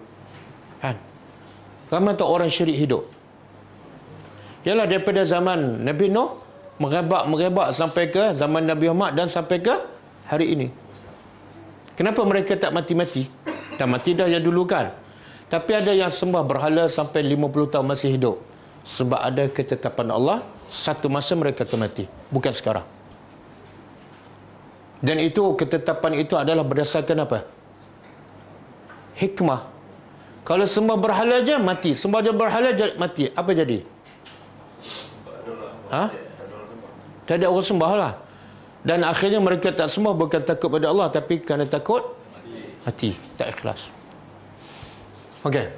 A: Kan? Ramai tak orang syirik hidup? Ialah daripada zaman Nabi Nuh, merebak sampai ke zaman Nabi Muhammad dan sampai ke hari ini. Kenapa mereka tak mati-mati? Dah mati dah yang dulu kan? Tapi ada yang sembah berhala sampai 50 tahun masih hidup. Sebab ada ketetapan Allah, satu masa mereka mati. Bukan sekarang. Dan itu, ketetapan itu adalah berdasarkan apa? Hikmah. Kalau sembah berhala je, mati. Sembah je berhala, mati. Apa jadi? Tak ada orang sembah lah. Dan akhirnya mereka tak sembah bukan takut pada Allah, tapi kerana takut mati. Tak ikhlas. Okey.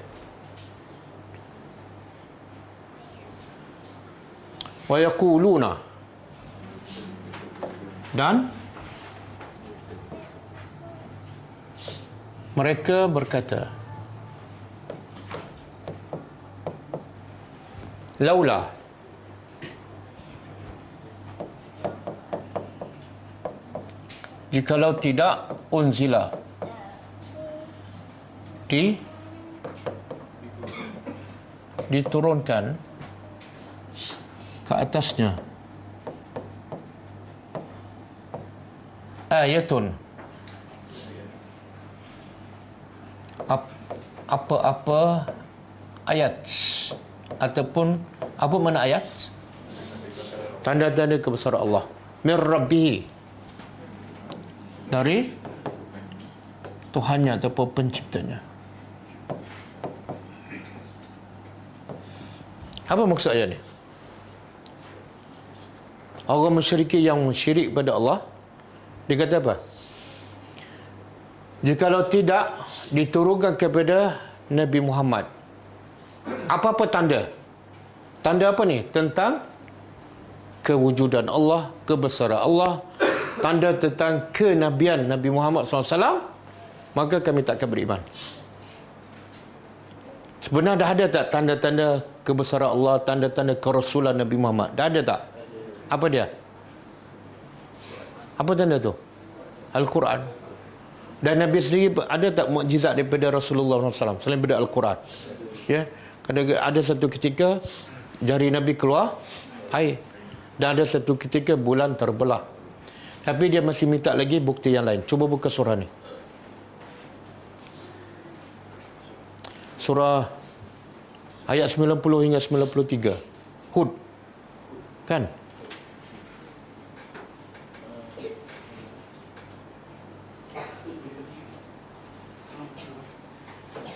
A: Wa yaquluna, dan mereka berkata, laula, jikalau tidak unzila, diturunkan ke atasnya ayatun, apa-apa ayat, ataupun apa mana ayat? Tanda-tanda kebesaran Allah. Min Rabbihi, dari Tuhannya ataupun penciptanya. Apa maksud ayat ni? Orang musyriki yang syirik pada Allah, dia kata apa? Jikalau tidak diturunkan kepada Nabi Muhammad apa-apa tanda. Tanda apa ni? Tentang kewujudan Allah, kebesaran Allah, tanda tentang kenabian Nabi Muhammad SAW, maka kami tak akan beriman. Sebenarnya dah ada tak tanda-tanda kebesaran Allah, tanda-tanda kerasulan Nabi Muhammad. Dah ada tak? Apa dia? Apa tanda tu? Al-Quran. Dan Nabi sendiri ada tak mukjizat daripada Rasulullah SAW selain daripada Al-Quran? Ya. Ada satu ketika jari Nabi keluar air, dan ada satu ketika bulan terbelah. Tapi dia masih minta lagi bukti yang lain. Cuba buka surah ni. Surah ayat 90 hingga 93. Hud. Kan?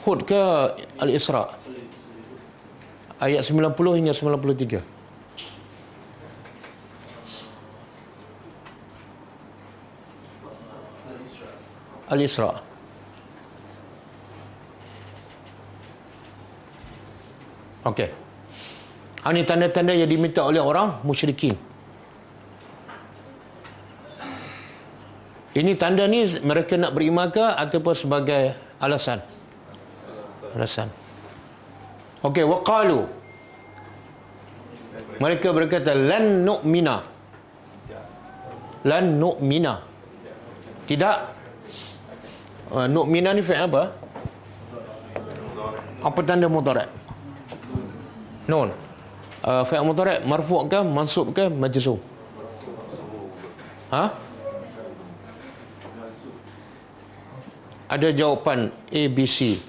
A: Hud ke Al-Isra? Ayat 90 hingga 93. Al-Isra. Okey. Ini tanda-tanda yang diminta oleh orang musyrikin. Ini tanda ni mereka nak beriman ke ataupun sebagai alasan? Alasan. Okey, waqalu. Mereka berkata lan nu'mina. Lan nu'mina. Tidak. Nu'mina ni fi'il apa? Apa tanda mudhari'? Nun. Fi'il mudhari' marfu' ke, mansub ke, majzum? Ha? Ada jawapan A, B, C.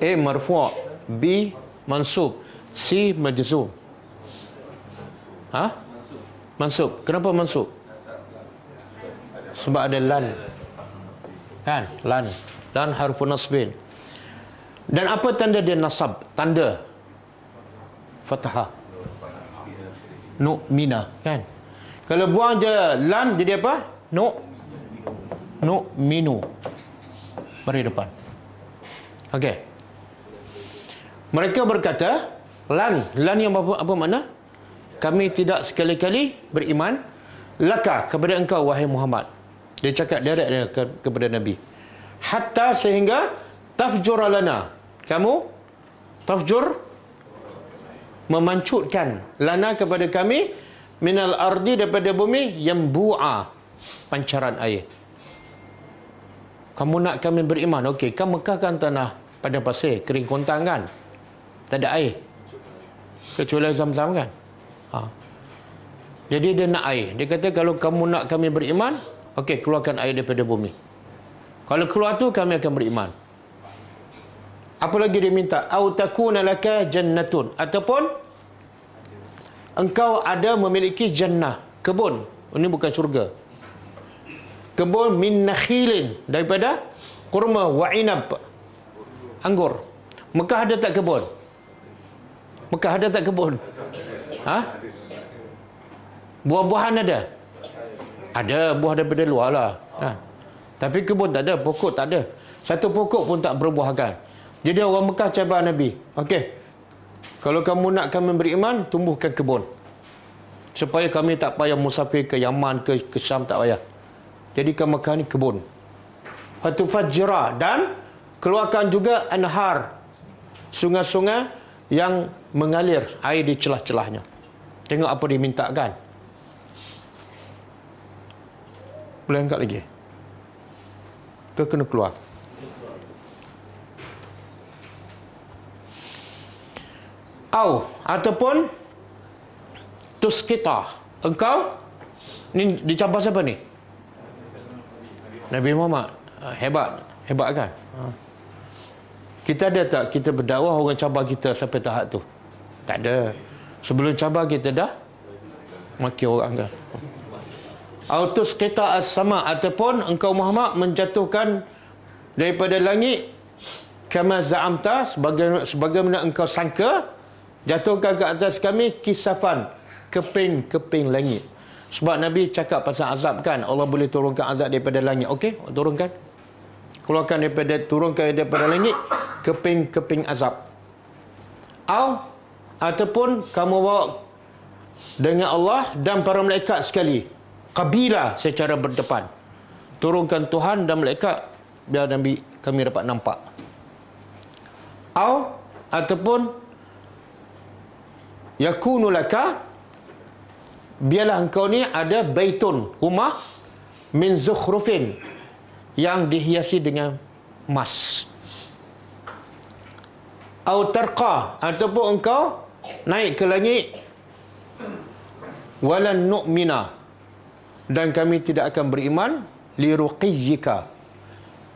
A: A marfu', B mansub, C majzum. Ha? Mansub. Kenapa mansub? Sebab ada lan. Kan? Lan. Lan harfu nasbin. Dan apa tanda dia nasab? Tanda fathah. Nu'mina. Kan? Kalau buang je lan jadi apa? Nu'minu. Mari depan. Okey. Mereka berkata, lan yang apa makna? Kami tidak sekali-kali beriman laka kepada engkau wahai Muhammad. Dia cakap direct kepada Nabi. Hatta sehingga tafjur lana. Kamu tafjur memancutkan lana kepada kami minal ardi daripada bumi yang bu'a pancaran air. Kamu nak kami beriman. Okey, kan Mekah kan tanah padang pasir, kering kontang kan? Tak ada air. Kecuali Zam-Zam kan? Ha. Jadi dia nak air. Dia kata kalau kamu nak kami beriman, okey, keluarkan air daripada bumi. Kalau keluar tu kami akan beriman. Apa lagi dia minta? Au takuna laka jannatun, ataupun engkau ada memiliki jannah, kebun. Ini bukan syurga. Kebun min nakhilin, daripada kurma wa inab, anggur. Mekah ada tak kebun? Mekah ada tak kebun? Ha? Buah-buahan ada? Ada buah daripada luar lah. Ha. Tapi kebun tak ada, pokok tak ada. Satu pokok pun tak berbuahkan. Jadi orang Mekah cabar Nabi. Okey, kalau kamu nak kami beriman, tumbuhkan kebun. Supaya kami tak payah musafir ke Yaman, ke Syam, tak payah. Jadi ke Mekah ni kebun. Fatufajjira, dan keluarkan juga anhar, sungai-sungai yang mengalir air di celah-celahnya. Tengok apa dia minta kan. Boleh angkat lagi? Ke kena keluar? Ataupun tuskita, engkau ni dicabar siapa ni? Nabi Muhammad. Hebat kan? Kita ada tak kita berdakwah orang cabar kita sampai tahap tu? Tak ada. Sebelum cabar kita dah maki orang kan. Autus kita as-sama, ataupun engkau Muhammad menjatuhkan daripada langit kama za'amta, sebagaimana engkau sangka, jatuhkan ke atas kami kisafan, keping-keping langit. Sebab Nabi cakap pasal azab kan, Allah boleh turunkan azab daripada langit. Okey, turunkan. Turunkan daripada langit keping-keping azab. Ataupun kamu bawa dengan Allah dan para malaikat sekali, qabila, secara berdepan. Turunkan Tuhan dan malaikat biar Nabi kami dapat nampak. Ataupun yakunu laka, biarlah engkau ni ada baitun, rumah, min zukhrufin, yang dihiasi dengan emas. Au tarqa, ataupun engkau naik ke langit. Walan nu'mina, dan kami tidak akan beriman liruqiyyika,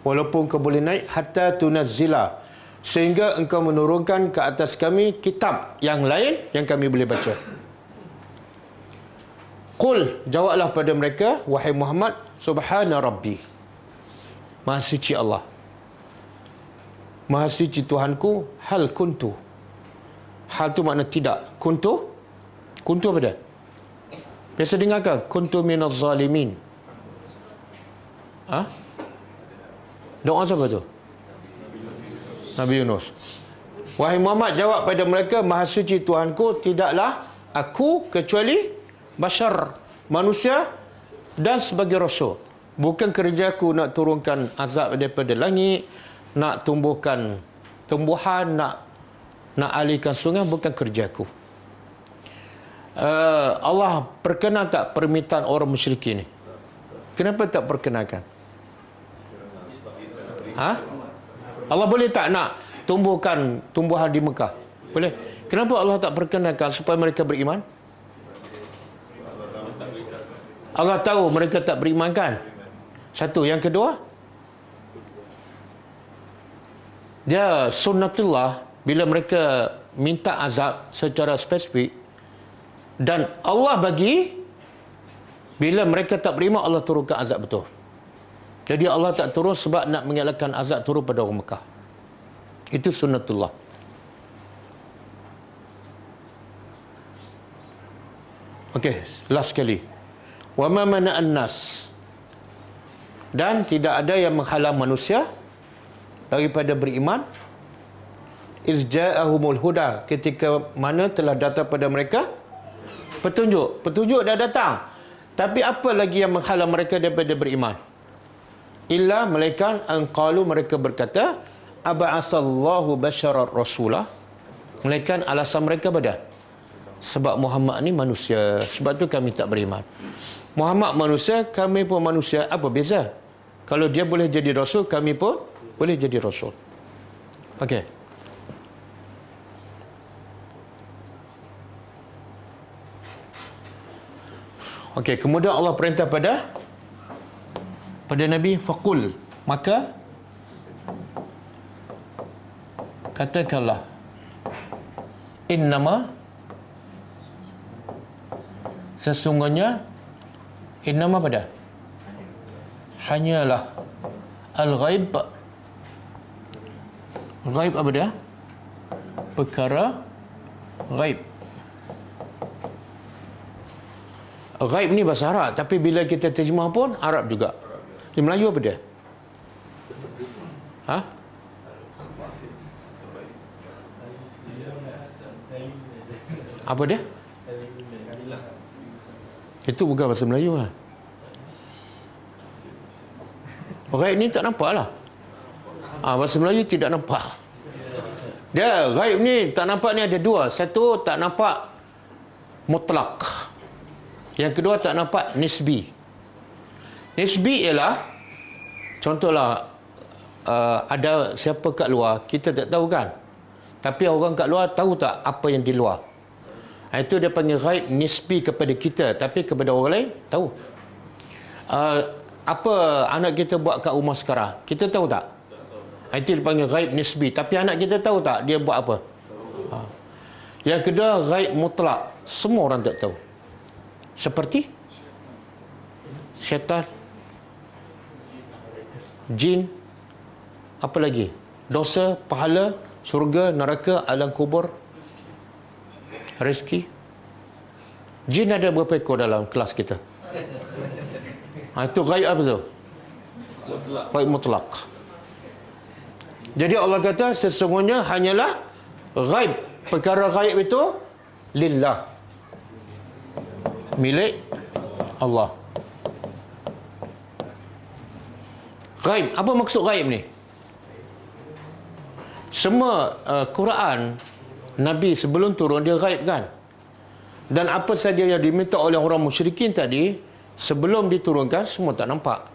A: walaupun kau boleh naik, hatta tunazzila, sehingga engkau menurunkan ke atas kami kitab yang lain yang kami boleh baca. Qul, jawablah pada mereka, wahai Muhammad, subhana rabbi, maha suci Allah, maha suci Tuhanku, hal kuntu, hal tu makna tidak, kuntu apa dia? Biasa dengar kan? Kuntu minaz zalimin. Doa siapa tu? Nabi Yunus. Wahai Muhammad, jawab pada mereka, maha suci Tuhanku, tidaklah aku kecuali bashar, manusia, dan sebagai rasul. Bukan kerjaku nak turunkan azab daripada langit, nak tumbuhkan tumbuhan, nak alihkan sungai, bukan kerjaku. Allah perkenan tak permintaan orang musyrikin ni? Kenapa tak perkenankan? Allah boleh tak nak tumbuhkan tumbuhan di Mekah? Boleh. Kenapa Allah tak perkenankan supaya mereka beriman? Allah tahu mereka tak beriman kan? Satu. Yang kedua, dia sunnatullah, bila mereka minta azab secara spesifik, dan Allah bagi, bila mereka tak beriman, Allah turunkan azab betul. Jadi Allah tak turun sebab nak mengelakkan azab turun pada orang Mekah. Itu sunnatullah. Okey, last sekali. Wa ma mana'an nas, dan tidak ada yang menghalang manusia daripada beriman, iz ja'ahumul huda, ketika mana telah datang pada mereka petunjuk dah datang. Tapi apa lagi yang menghalang mereka daripada beriman? Illa malaikat anqalu, mereka berkata, aba'asallahu basyarar rasulah. Malaikat alasan mereka pada, sebab Muhammad ni manusia, sebab tu kami tak beriman. Muhammad manusia, kami pun manusia, apa beza? Kalau dia boleh jadi rasul, kami pun boleh jadi rasul. Okey. Okey, kemudian Allah perintah pada Nabi, faqul, maka katakanlah, innama, sesungguhnya, innama pada, hanyalah, al-ghaib, ghaib apa dia? Perkara ghaib. Ghaib ni bahasa Arab, tapi bila kita terjemah pun Arab juga. Di Melayu apa dia? Apa dia? Itu bukan bahasa Melayu lah. Ghaib ni tak nampak lah. Bahasa Melayu tidak nampak. Dia ghaib ni tak nampak ni ada dua. Satu, tak nampak mutlak. Yang kedua, tak nampak nisbi. Nisbi ialah, contohlah, ada siapa kat luar, kita tak tahu kan? Tapi orang kat luar tahu tak apa yang di luar? Itu dia panggil ghaib nisbi kepada kita, tapi kepada orang lain tahu. Apa anak kita buat kat rumah sekarang, kita tahu tak? Itu dia panggil ghaib nisbi, tapi anak kita tahu tak dia buat apa? Yang kedua, ghaib mutlak, semua orang tak tahu. Seperti syaitan, jin, apa lagi? Dosa, pahala, syurga, neraka, alam kubur, rezeki. Jin ada berapa ekor dalam kelas kita? Itu ghaib apa tu? Ghaib mutlak. Jadi Allah kata sesungguhnya hanyalah ghaib. Perkara ghaib itu lillah, milik Allah. Ghaib, apa maksud ghaib ni? Semua Quran Nabi sebelum turun dia ghaib kan? Dan apa saja yang diminta oleh orang musyrikin tadi, sebelum diturunkan, semua tak nampak.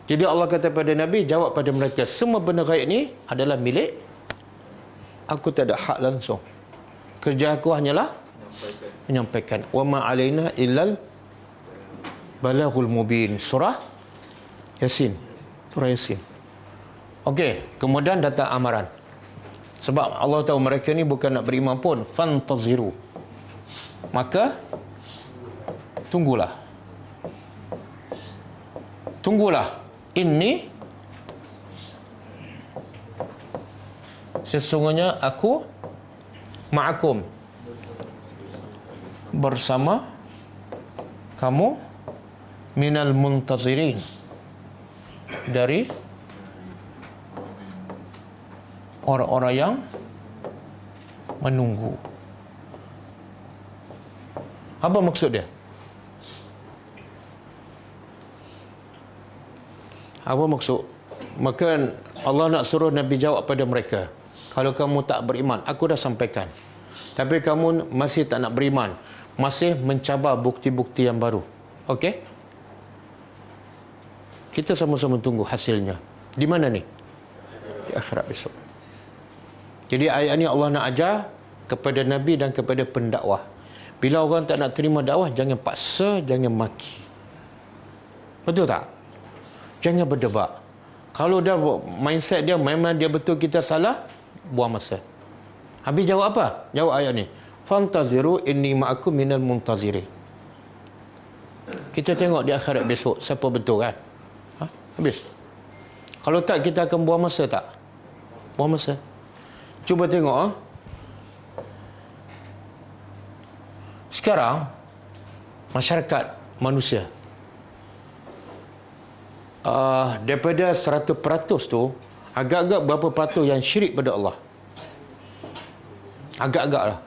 A: Jadi Allah kata pada Nabi, jawab pada mereka, semua benda gaib ni adalah milik aku, tak ada hak langsung. Kerja aku hanyalah menyampaikan. Wa ma alaina illal balaghul mubin. Surah Yasin. Surah Yasin. Okey, kemudian datang amaran. Sebab Allah tahu mereka ni bukan nak beriman pun. Fantaziru. Maka tunggulah. Tunggulah. Ini sesungguhnya aku ma'akum, bersama kamu, minal muntazirin, dari orang-orang yang menunggu. Apa maksud dia? Apa maksud? Maka Allah nak suruh Nabi jawab pada mereka, kalau kamu tak beriman, aku dah sampaikan. Tapi kamu masih tak nak beriman, masih mencabar bukti-bukti yang baru. Okey? Kita sama-sama tunggu hasilnya. Di mana ni? Di akhirat besok. Jadi ayat ni Allah nak ajar kepada Nabi dan kepada pendakwah. Bila orang tak nak terima dakwah, jangan paksa, jangan maki. Betul tak? Jangan berdebat. Kalau dah mindset dia memang dia betul, kita salah, buang masa. Habis jawab apa? Jawab ayat ni. Fantaziru inni ma'akum minal muntazirin. Kita tengok di akhirat besok siapa betul kan? Habis. Kalau tak, kita akan buang masa tak? Buang masa. Cuba tengok. Sekarang masyarakat manusia, daripada 100% tu, agak-agak berapa peratus yang syirik pada Allah? Agak-agak lah.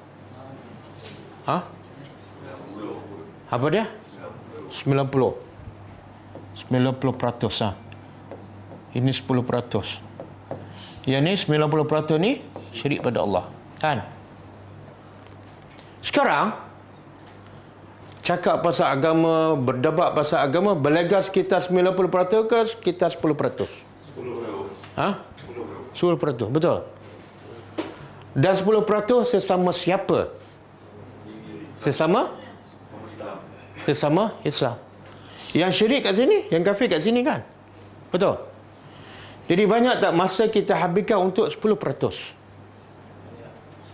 A: Apa dia? 90%. 90%. Ini 10%. Yang ni 90% ni syirik pada Allah. Kan? Sekarang cakap pasal agama, berdebat pasal agama, berlega sekitar 90% ke sekitar 10%? 10%, betul. Dan 10% sesama siapa? Sesama Islam. Yang syirik kat sini, yang kafir kat sini kan? Betul. Jadi banyak tak masa kita habiskan untuk 10%?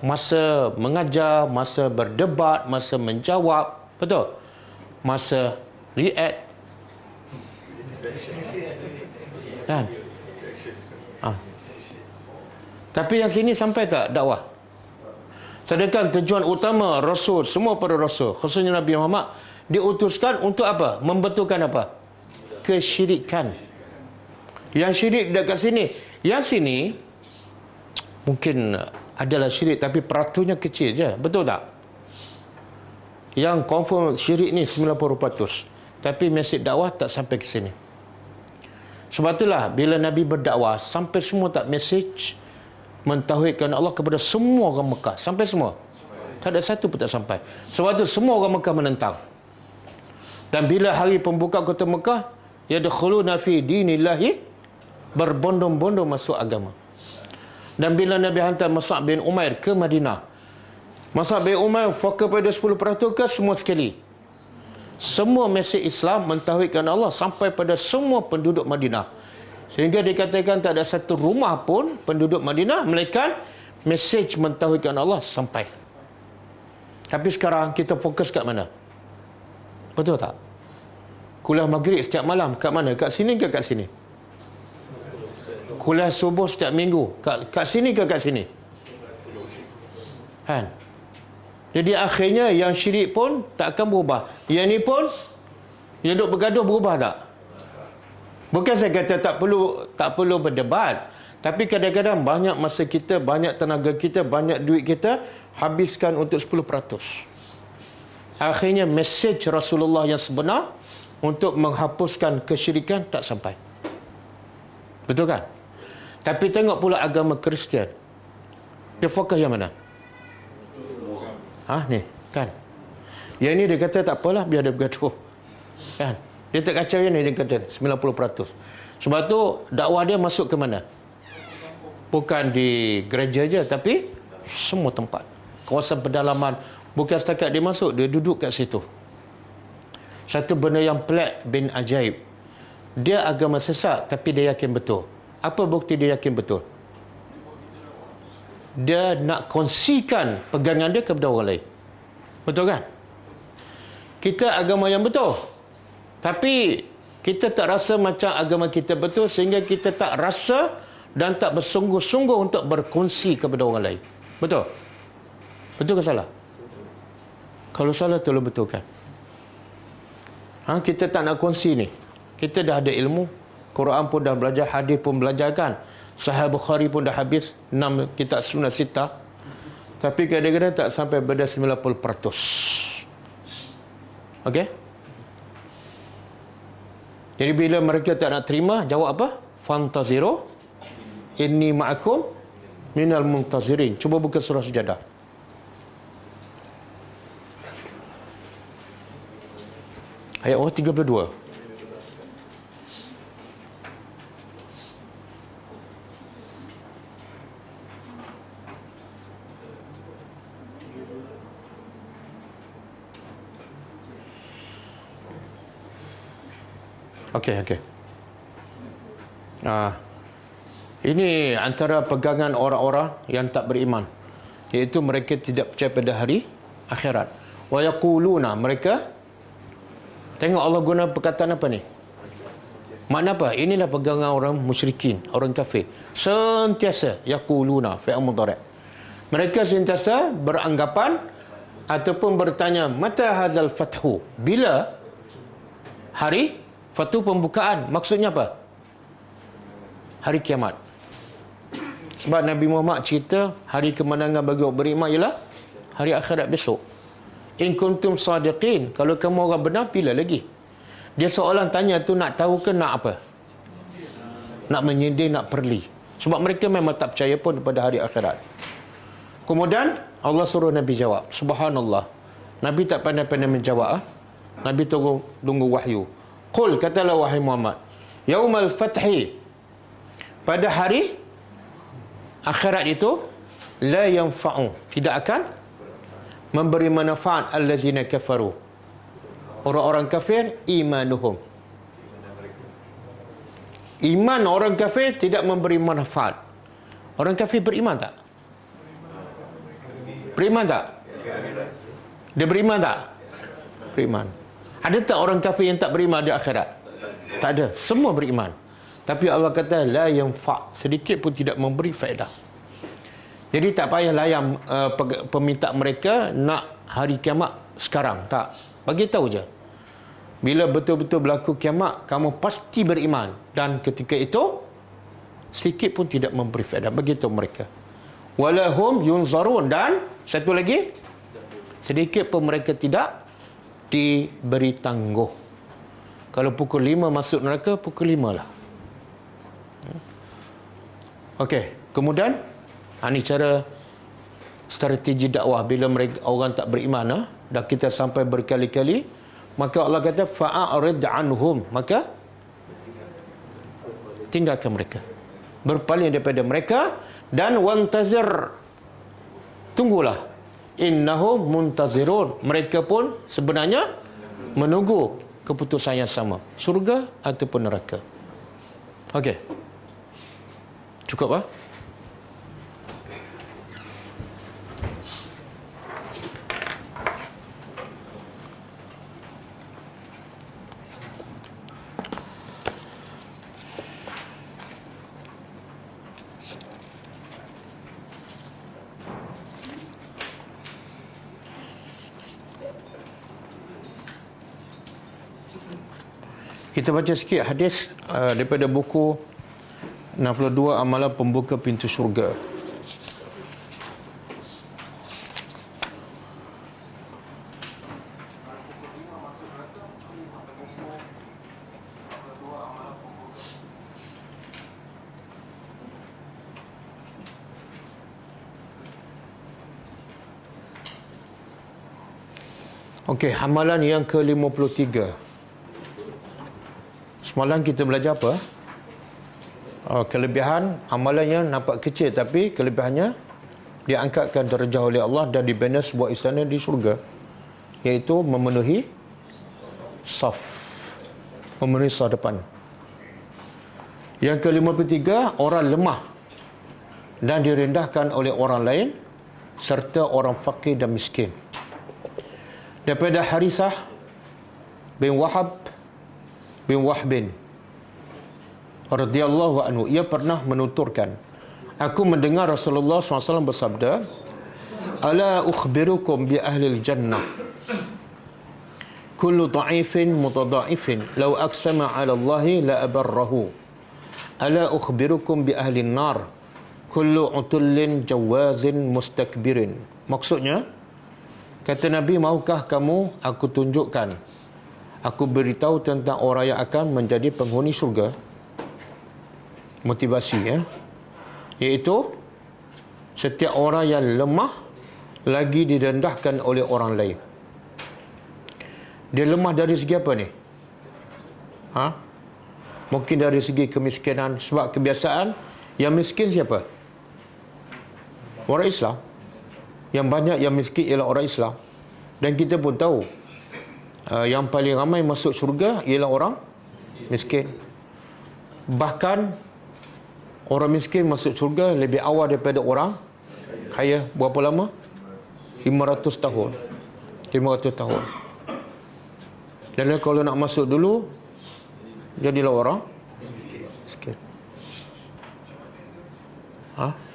A: Masa mengajar, masa berdebat, masa menjawab, betul? Masa react. Kan? Tapi yang sini sampai tak dakwah? Sedangkan tujuan utama Rasul, semua para Rasul, khususnya Nabi Muhammad, diutuskan untuk apa? Membetulkan apa? Kesyirikan. Yang syirik dekat sini. Yang sini mungkin adalah syirik, tapi peraturannya kecil je. Betul tak? Yang confirm syirik ni 90%. Tapi mesej dakwah tak sampai ke sini. Sebab itulah bila Nabi berdakwah, sampai semua tak mesej mentauhidkan Allah kepada semua orang Mekah. Sampai semua. Tak ada satu pun tak sampai. Sebab itu semua orang Mekah menentang. Dan bila hari pembuka kota Mekah, yadkhuluna fi dinillahi, berbondong-bondong masuk agama. Dan bila Nabi hantar Mus'ab bin Umair ke Madinah, Mus'ab bin Umair fokus pada 10% ke semua sekali? Semua mesej Islam mentauhidkan Allah sampai pada semua penduduk Madinah. Sehingga dikatakan tak ada satu rumah pun penduduk Madinah melainkan mesej mentauhidkan Allah sampai. Tapi sekarang kita fokus kat mana? Betul tak? Kuliah maghrib setiap malam kat mana? Kat sini ke kat sini? Kuliah subuh setiap minggu kat sini ke kat sini? Kan? Jadi akhirnya yang syirik pun tak akan berubah. Yang ni pun yang duk bergaduh berubah tak? Bukan saya kata tak perlu berdebat, tapi kadang-kadang banyak masa kita, banyak tenaga kita, banyak duit kita habiskan untuk 10%. Akhirnya mesej Rasulullah yang sebenar untuk menghapuskan kesyirikan tak sampai. Betul kan? Tapi tengok pula agama Kristian. Dia fokus yang mana? Ni, kan? Yang ini dia kata tak apalah, biar dia bergaduh. Kan? Dia tak kacau yang ni, dia kata 90%. Sebab tu dakwah dia masuk ke mana? Bukan di gereja je, tapi semua tempat. Kawasan pedalaman. Bukan setakat dia masuk, dia duduk kat situ. Satu benda yang pelik bin ajaib. Dia agama sesat, tapi dia yakin betul. Apa bukti dia yakin betul? Dia nak kongsikan pegangan dia kepada orang lain. Betul kan? Kita agama yang betul, tapi kita tak rasa macam agama kita betul, sehingga kita tak rasa dan tak bersungguh-sungguh untuk berkongsi kepada orang lain. Betul? Betul ke salah? Kalau salah, tolong betulkan. Kita tak nak kongsi ni. Kita dah ada ilmu. Quran pun dah belajar, hadis pun belajar kan. Sahih Bukhari pun dah habis 6 kitab sunnah sitah. Tapi kadang-kadang tak sampai pada 90%. Okey? Jadi bila mereka tak nak terima, jawab apa? Fantaziru inni ma'akum minal muntazirin. Cuba buka surah Sajadah. Ayat 32. Okey. Ini antara pegangan orang-orang yang tak beriman, iaitu mereka tidak percaya pada hari akhirat. Wa yaquluna, mereka, tengok Allah guna perkataan apa ni? Makna apa? Inilah pegangan orang musyrikin, orang kafir. Sentiasa yaquluna fi'il mudhari'. Mereka sentiasa beranggapan ataupun bertanya, mata hazal fathu? Bila hari fathu, pembukaan? Maksudnya apa? Hari kiamat. Sebab Nabi Muhammad cerita hari kemenangan bagi orang beriman ialah hari akhirat besok. In kuntum sadiqin, kalau kamu orang benar, bila lagi? Dia soalan tanya tu nak tahu ke nak apa? Nak menyindir, nak perli. Sebab mereka memang tak percaya pun pada hari akhirat. Kemudian Allah suruh Nabi jawab. Subhanallah. Nabi tak pandai-pandai menjawab. Nabi tunggu wahyu. Qul, katalah wahai Muhammad, yaumal fathi, pada hari akhirat itu, la yanfa'u, tidak akan memberi manfaat allazina kafaru, orang-orang kafir, imanuhum. Iman orang kafir tidak memberi manfaat. Orang kafir beriman tak? Beriman tak? Dia beriman tak? Beriman. Ada tak orang kafir yang tak beriman di akhirat? Tak ada. Semua beriman. Tapi Allah kata la yanfa', sedikit pun tidak memberi faedah. Jadi tak payah layan peminta mereka nak hari kiamat sekarang. Tak. Bagi tahu je. Bila betul-betul berlaku kiamat, kamu pasti beriman. Dan ketika itu, sedikit pun tidak memberi faedah. Begitu mereka. Walahum yunzarun. Dan satu lagi, sedikit pun mereka tidak diberi tangguh. Kalau pukul 5 masuk neraka, pukul 5 lah. Okey, kemudian ini cara strategi dakwah bila mereka orang tak beriman. Dah kita sampai berkali-kali, maka Allah kata fa'arid anhum, maka tinggalkan mereka, berpaling daripada mereka, dan wantazir, tunggulah, innahum muntazirun, mereka pun sebenarnya menunggu keputusan yang sama, surga ataupun neraka. Okey, cukup ah? Kita baca sikit hadis daripada buku 62 Amalan Pembuka Pintu Syurga. Okey, amalan yang ke-53. Semalam kita belajar apa? Kelebihan amalannya nampak kecil, tapi kelebihannya diangkatkan darjah oleh Allah dan dibina sebuah istana di syurga, iaitu memenuhi saf, memenuhi saf depan. Yang ke-53, orang lemah dan direndahkan oleh orang lain serta orang fakir dan miskin. Daripada Harisah bin Wahab bin Wahbin radhiyallahu anhu, ia pernah menuturkan, aku mendengar Rasulullah SAW bersabda, ala ukhbirukum bi ahlil jannah kullu dha'ifin mutadha'ifin law aqsama 'ala Allahi la abarrahu, ala ukhbirukum bi ahlin nar kullu utullin jawazin mustakbirin. Maksudnya, kata Nabi, maukah kamu aku tunjukkan, aku beritahu tentang orang yang akan menjadi penghuni syurga? Motivasi, ya, iaitu setiap orang yang lemah lagi direndahkan oleh orang lain. Dia lemah dari segi apa ni? Mungkin dari segi kemiskinan, sebab kebiasaan yang miskin siapa? Orang Islam. Yang banyak yang miskin ialah orang Islam. Dan kita pun tahu yang paling ramai masuk syurga ialah orang miskin. Bahkan orang miskin masuk syurga lebih awal daripada orang kaya. Berapa lama? 500 tahun. 500 tahun. Dan kalau nak masuk dulu, jadilah orang miskin.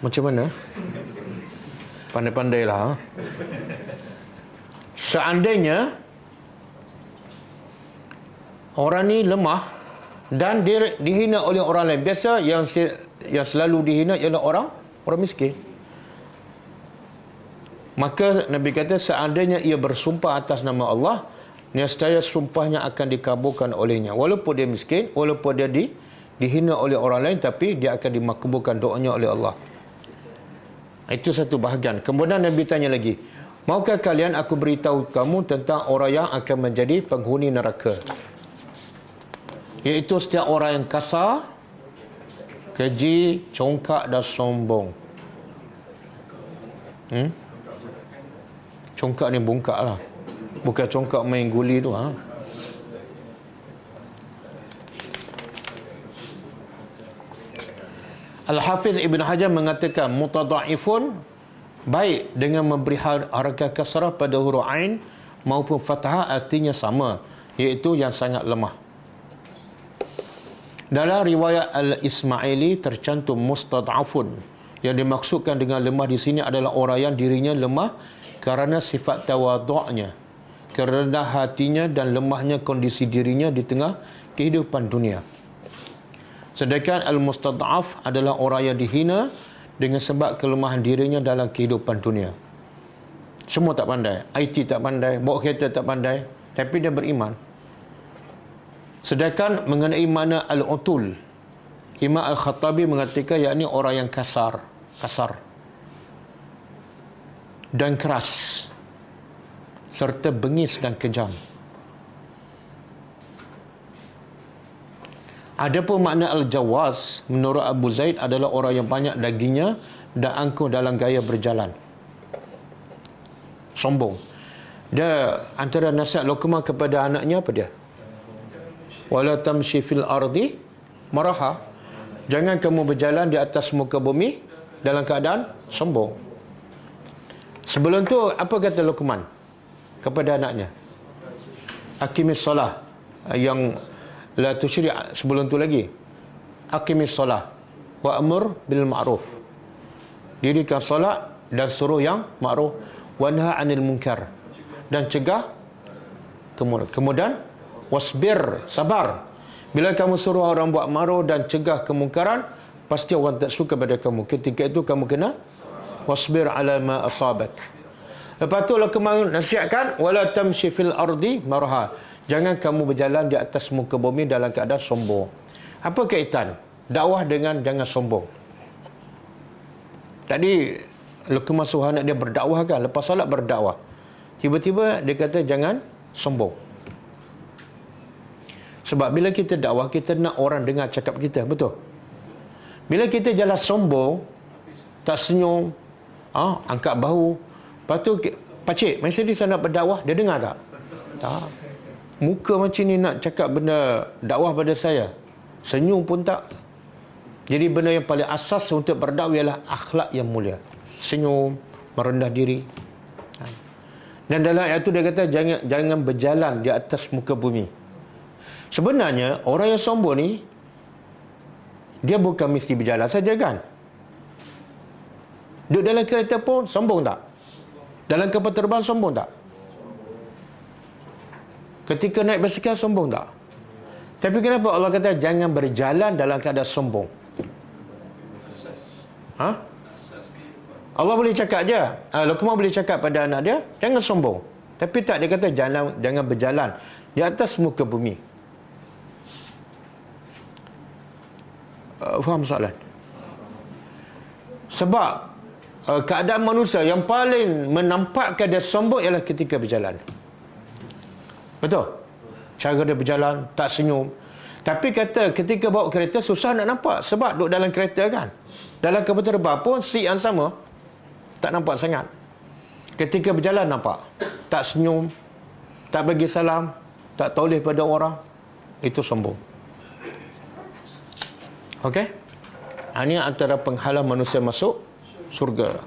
A: Macam mana? Pandai-pandailah. Seandainya orang ni lemah dan dia dihina oleh orang lain, biasa yang selalu dihina ialah orang miskin. Maka Nabi kata, seandainya ia bersumpah atas nama Allah, nescaya sumpahnya akan dikabulkan olehnya. Walaupun dia miskin, walaupun dia dihina oleh orang lain, tapi dia akan dimakbulkan doanya oleh Allah. Itu satu bahagian. Kemudian Nabi tanya lagi, maukah kalian aku beritahu kamu tentang orang yang akan menjadi penghuni neraka? Iaitu setiap orang yang kasar, keji, congkak dan sombong. Congkak ni bongkak lah, bukan congkak main guli tu. Al-Hafiz Ibn Hajar mengatakan, mutadha'ifun baik dengan memberi harakat kasrah pada huruf ain maupun fathah artinya sama, iaitu yang sangat lemah. Dalam riwayat Al-Ismaili tercantum mustad'afun. Yang dimaksudkan dengan lemah di sini adalah orang yang dirinya lemah kerana sifat tawadhu'nya, kerendah hatinya dan lemahnya kondisi dirinya di tengah kehidupan dunia. Sedangkan al-mustad'af adalah orang yang dihina dengan sebab kelemahan dirinya dalam kehidupan dunia. Semua tak pandai, IT tak pandai, bawa kereta tak pandai, tapi dia beriman. Sedangkan mengenai makna al-utul, Imam Al-Khattabi mengatakan yakni orang yang kasar dan keras serta bengis dan kejam. Adapun makna al-jawaz menurut Abu Zaid adalah orang yang banyak dagingnya dan angkuh dalam gaya berjalan. Sombong. Dia antara nasihat Luqman kepada anaknya apa dia? Wala tamshi fil ardi maraha. Jangan kamu berjalan di atas muka bumi dalam keadaan sombong. Sebelum tu apa kata Luqman kepada anaknya? Aqimis solah, yang la tusyri', sebelum tu lagi aqimis solah wa amur bil ma'ruf, dirikan solat dan suruh yang ma'ruf, wa nahi 'anil munkar, dan cegah kemudian. Kemudian wasbir, sabar. Bila kamu suruh orang buat ma'ruf dan cegah kemungkaran, pasti orang tak suka pada kamu. Ketika itu kamu kena wasbir 'ala ma asabak. Lepas tu Luqman nasihatkan, wala tamshi fil ardi marha. Jangan kamu berjalan di atas muka bumi dalam keadaan sombong. Apa kaitan dakwah dengan jangan sombong? Tadi Luqman suruh anak dia berdakwah kan, lepas solat berdakwah. Tiba-tiba dia kata jangan sombong. Sebab bila kita dakwah, kita nak orang dengar cakap kita, betul? Bila kita jalan sombong, tak senyum, angkat bahu, lepas tu, pakcik, masa dia nak berdakwah, dia dengar tak? Tak. Muka macam ni nak cakap benda dakwah pada saya, senyum pun tak. Jadi benda yang paling asas untuk berdakwah ialah akhlak yang mulia. Senyum, merendah diri. Dan dalam ayat itu dia kata jangan berjalan di atas muka bumi. Sebenarnya orang yang sombong ni, dia bukan mesti berjalan saja kan. Duduk dalam kereta pun sombong tak? Dalam kapal terbang sombong tak? Ketika naik basikal sombong tak? Tapi kenapa Allah kata jangan berjalan dalam keadaan sombong? Allah boleh cakap je, Luqman boleh cakap pada anak dia, jangan sombong. Tapi tak, dia kata jangan berjalan di atas muka bumi. Faham soalan? Sebab keadaan manusia yang paling menampakkan dia sombong ialah ketika berjalan. Betul? Cara dia berjalan, tak senyum. Tapi kata ketika bawa kereta susah nak nampak. Sebab duduk dalam kereta kan. Dalam kapal terbang pun seat yang sama, tak nampak sangat. Ketika berjalan nampak. Tak senyum, tak bagi salam, tak toleh pada orang. Itu sombong. Okey? Ini antara penghalang manusia masuk surga.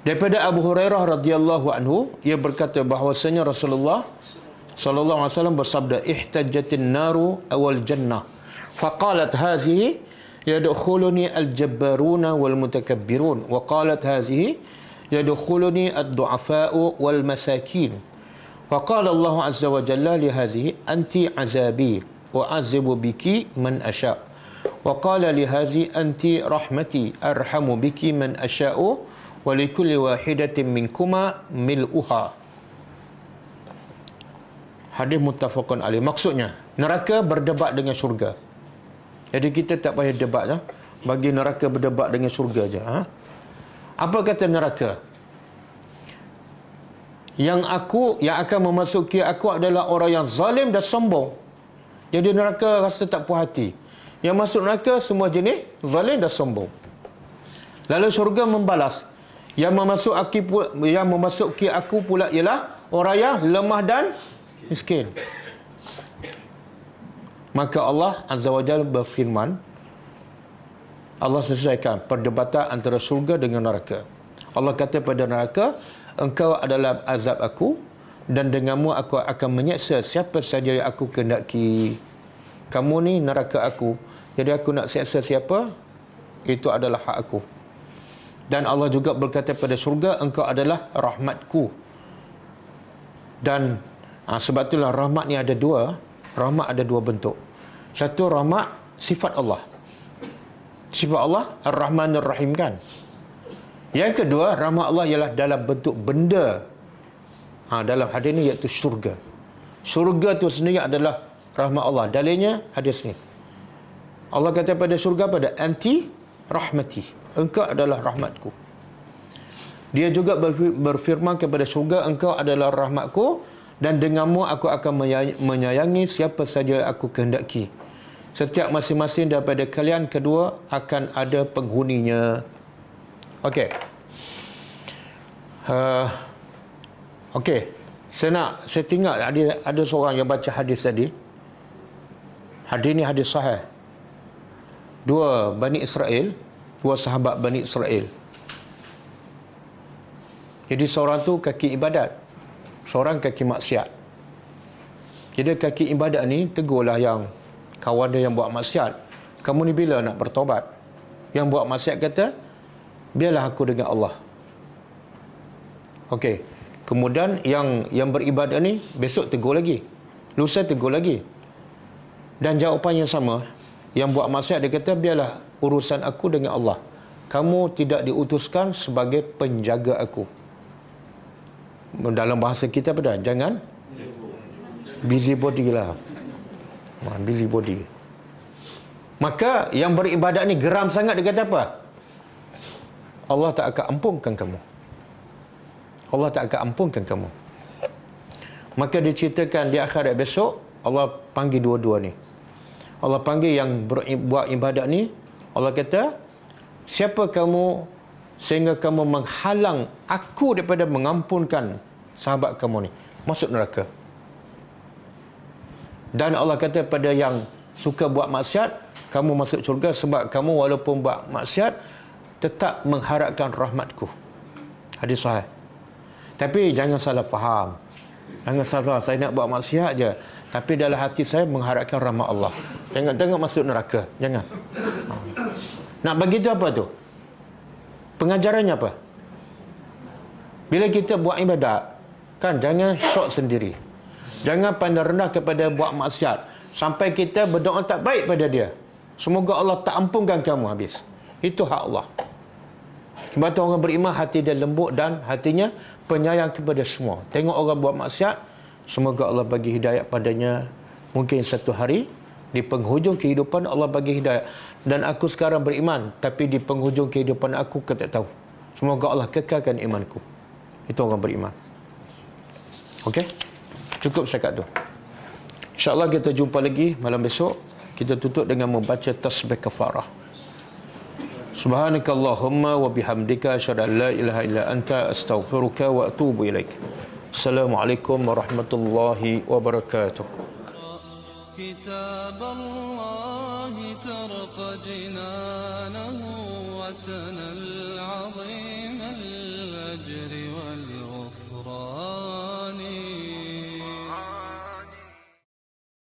A: Daripada Abu Hurairah radhiyallahu anhu, ia berkata bahawasanya Rasulullah sallallahu alaihi wasallam bersabda, ihtajjatin naru awal jannah faqalat hazihi yadkhuluni al-jabbaruna wal mutakabbirun wa qalat hazihi yadkhuluni ad-du'afa'u wal masakin wa qala Allah azza wa jalla li hazihi anti azabi wa azibu biki man asha wa qala li hazihi anti rahmati arhamu biki man asha'u wa likulli wahidatin minkuma mil'uha. Hadis muttafaqun alaih. Maksudnya neraka berdebat dengan syurga. Jadi kita tak payah debat ya? Bagi neraka berdebat dengan syurga je. Apa kata neraka? Yang akan memasuki aku adalah orang yang zalim dan sombong. Jadi neraka rasa tak puas hati. Yang masuk neraka semua jenis zalim dan sombong. Lalu syurga membalas, yang memasuki aku pula ialah orang yang lemah dan miskin. Maka Allah Azza wa Jalla berfirman, Allah selesaikan perdebatan antara syurga dengan neraka. Allah kata pada neraka, engkau adalah azab aku dan denganmu aku akan menyeksa siapa saja yang aku kehendaki. Kamu ni neraka aku, jadi aku nak seksa siapa, itu adalah hak aku. Dan Allah juga berkata pada syurga, engkau adalah rahmatku. Dan sebab itulah rahmat ni ada dua. Rahmat ada dua bentuk. Satu, rahmat sifat Allah. Sifat Allah Ar-Rahman Ar-Rahim kan. Yang kedua, rahmat Allah ialah dalam bentuk benda. Dalam hadis ni iaitu syurga. Syurga tu sendiri adalah rahmat Allah. Dalilnya hadis ni. Allah kata pada syurga, pada anti rahmati, engkau adalah rahmatku. Dia juga berfirman kepada syurga, engkau adalah rahmatku dan denganmu aku akan menyayangi siapa saja aku kehendaki. Setiap masing-masing daripada kalian kedua akan ada penghuninya. Okey. Okey. Saya tinggal ada seorang yang baca hadis tadi. Hadis ni hadis sahih. Dua sahabat Bani Israel. Jadi seorang tu kaki ibadat, seorang kaki maksiat. Jadi kaki ibadat ni tegurlah yang kawan dia yang buat maksiat, kamu ni bila nak bertobat? Yang buat maksiat kata, biarlah aku dengan Allah. Okey. Kemudian yang beribadat ni besok tegur lagi, lusa tegur lagi. Dan jawapannya sama. Yang buat maksiat dia kata, biarlah urusan aku dengan Allah. Kamu tidak diutuskan sebagai penjaga aku. Dalam bahasa kita apa dah? Jangan busybody lah. Busybody. Maka yang beribadat ni geram sangat, dia kata apa? Allah tak akan ampunkan kamu. Allah tak akan ampunkan kamu. Maka diceritakan di akhirat besok, Allah panggil dua-dua ni. Allah panggil yang buat ibadat ni. Allah kata, siapa kamu sehingga kamu menghalang aku daripada mengampunkan sahabat kamu ni? Masuk neraka. Dan Allah kata pada yang suka buat maksiat, kamu masuk syurga sebab kamu walaupun buat maksiat tetap mengharapkan rahmatku. Hadis sahih. Tapi jangan salah faham. Jangan salah, saya nak buat maksiat je, tapi dalam hati saya mengharapkan rahmat Allah. Tengok-tengok masuk neraka. Jangan. Nak bagi tu apa tu? Pengajarannya apa? Bila kita buat ibadat, kan jangan syok sendiri. Jangan pandang rendah kepada buat maksiat sampai kita berdoa tak baik pada dia. Semoga Allah tak ampunkan kamu habis. Itu hak Allah. Sebab tu orang beriman hati dia lembut dan hatinya penyayang kepada semua. Tengok orang buat maksiat, semoga Allah bagi hidayah padanya. Mungkin satu hari di penghujung kehidupan Allah bagi hidayah. Dan aku sekarang beriman, tapi di penghujung kehidupan aku tak tahu. Semoga Allah kekalkan imanku. Itu orang beriman. Okey? Cukup setakat tu. InsyaAllah kita jumpa lagi malam besok. Kita tutup dengan membaca tasbih kafarah. Subhanakallahumma wa bihamdika asyhadu an la ilaha illa anta astaghfiruka wa atubu ilaik. Assalamualaikum warahmatullahi wabarakatuh.
C: كتاب الله ترق جنانه وتنى العظيم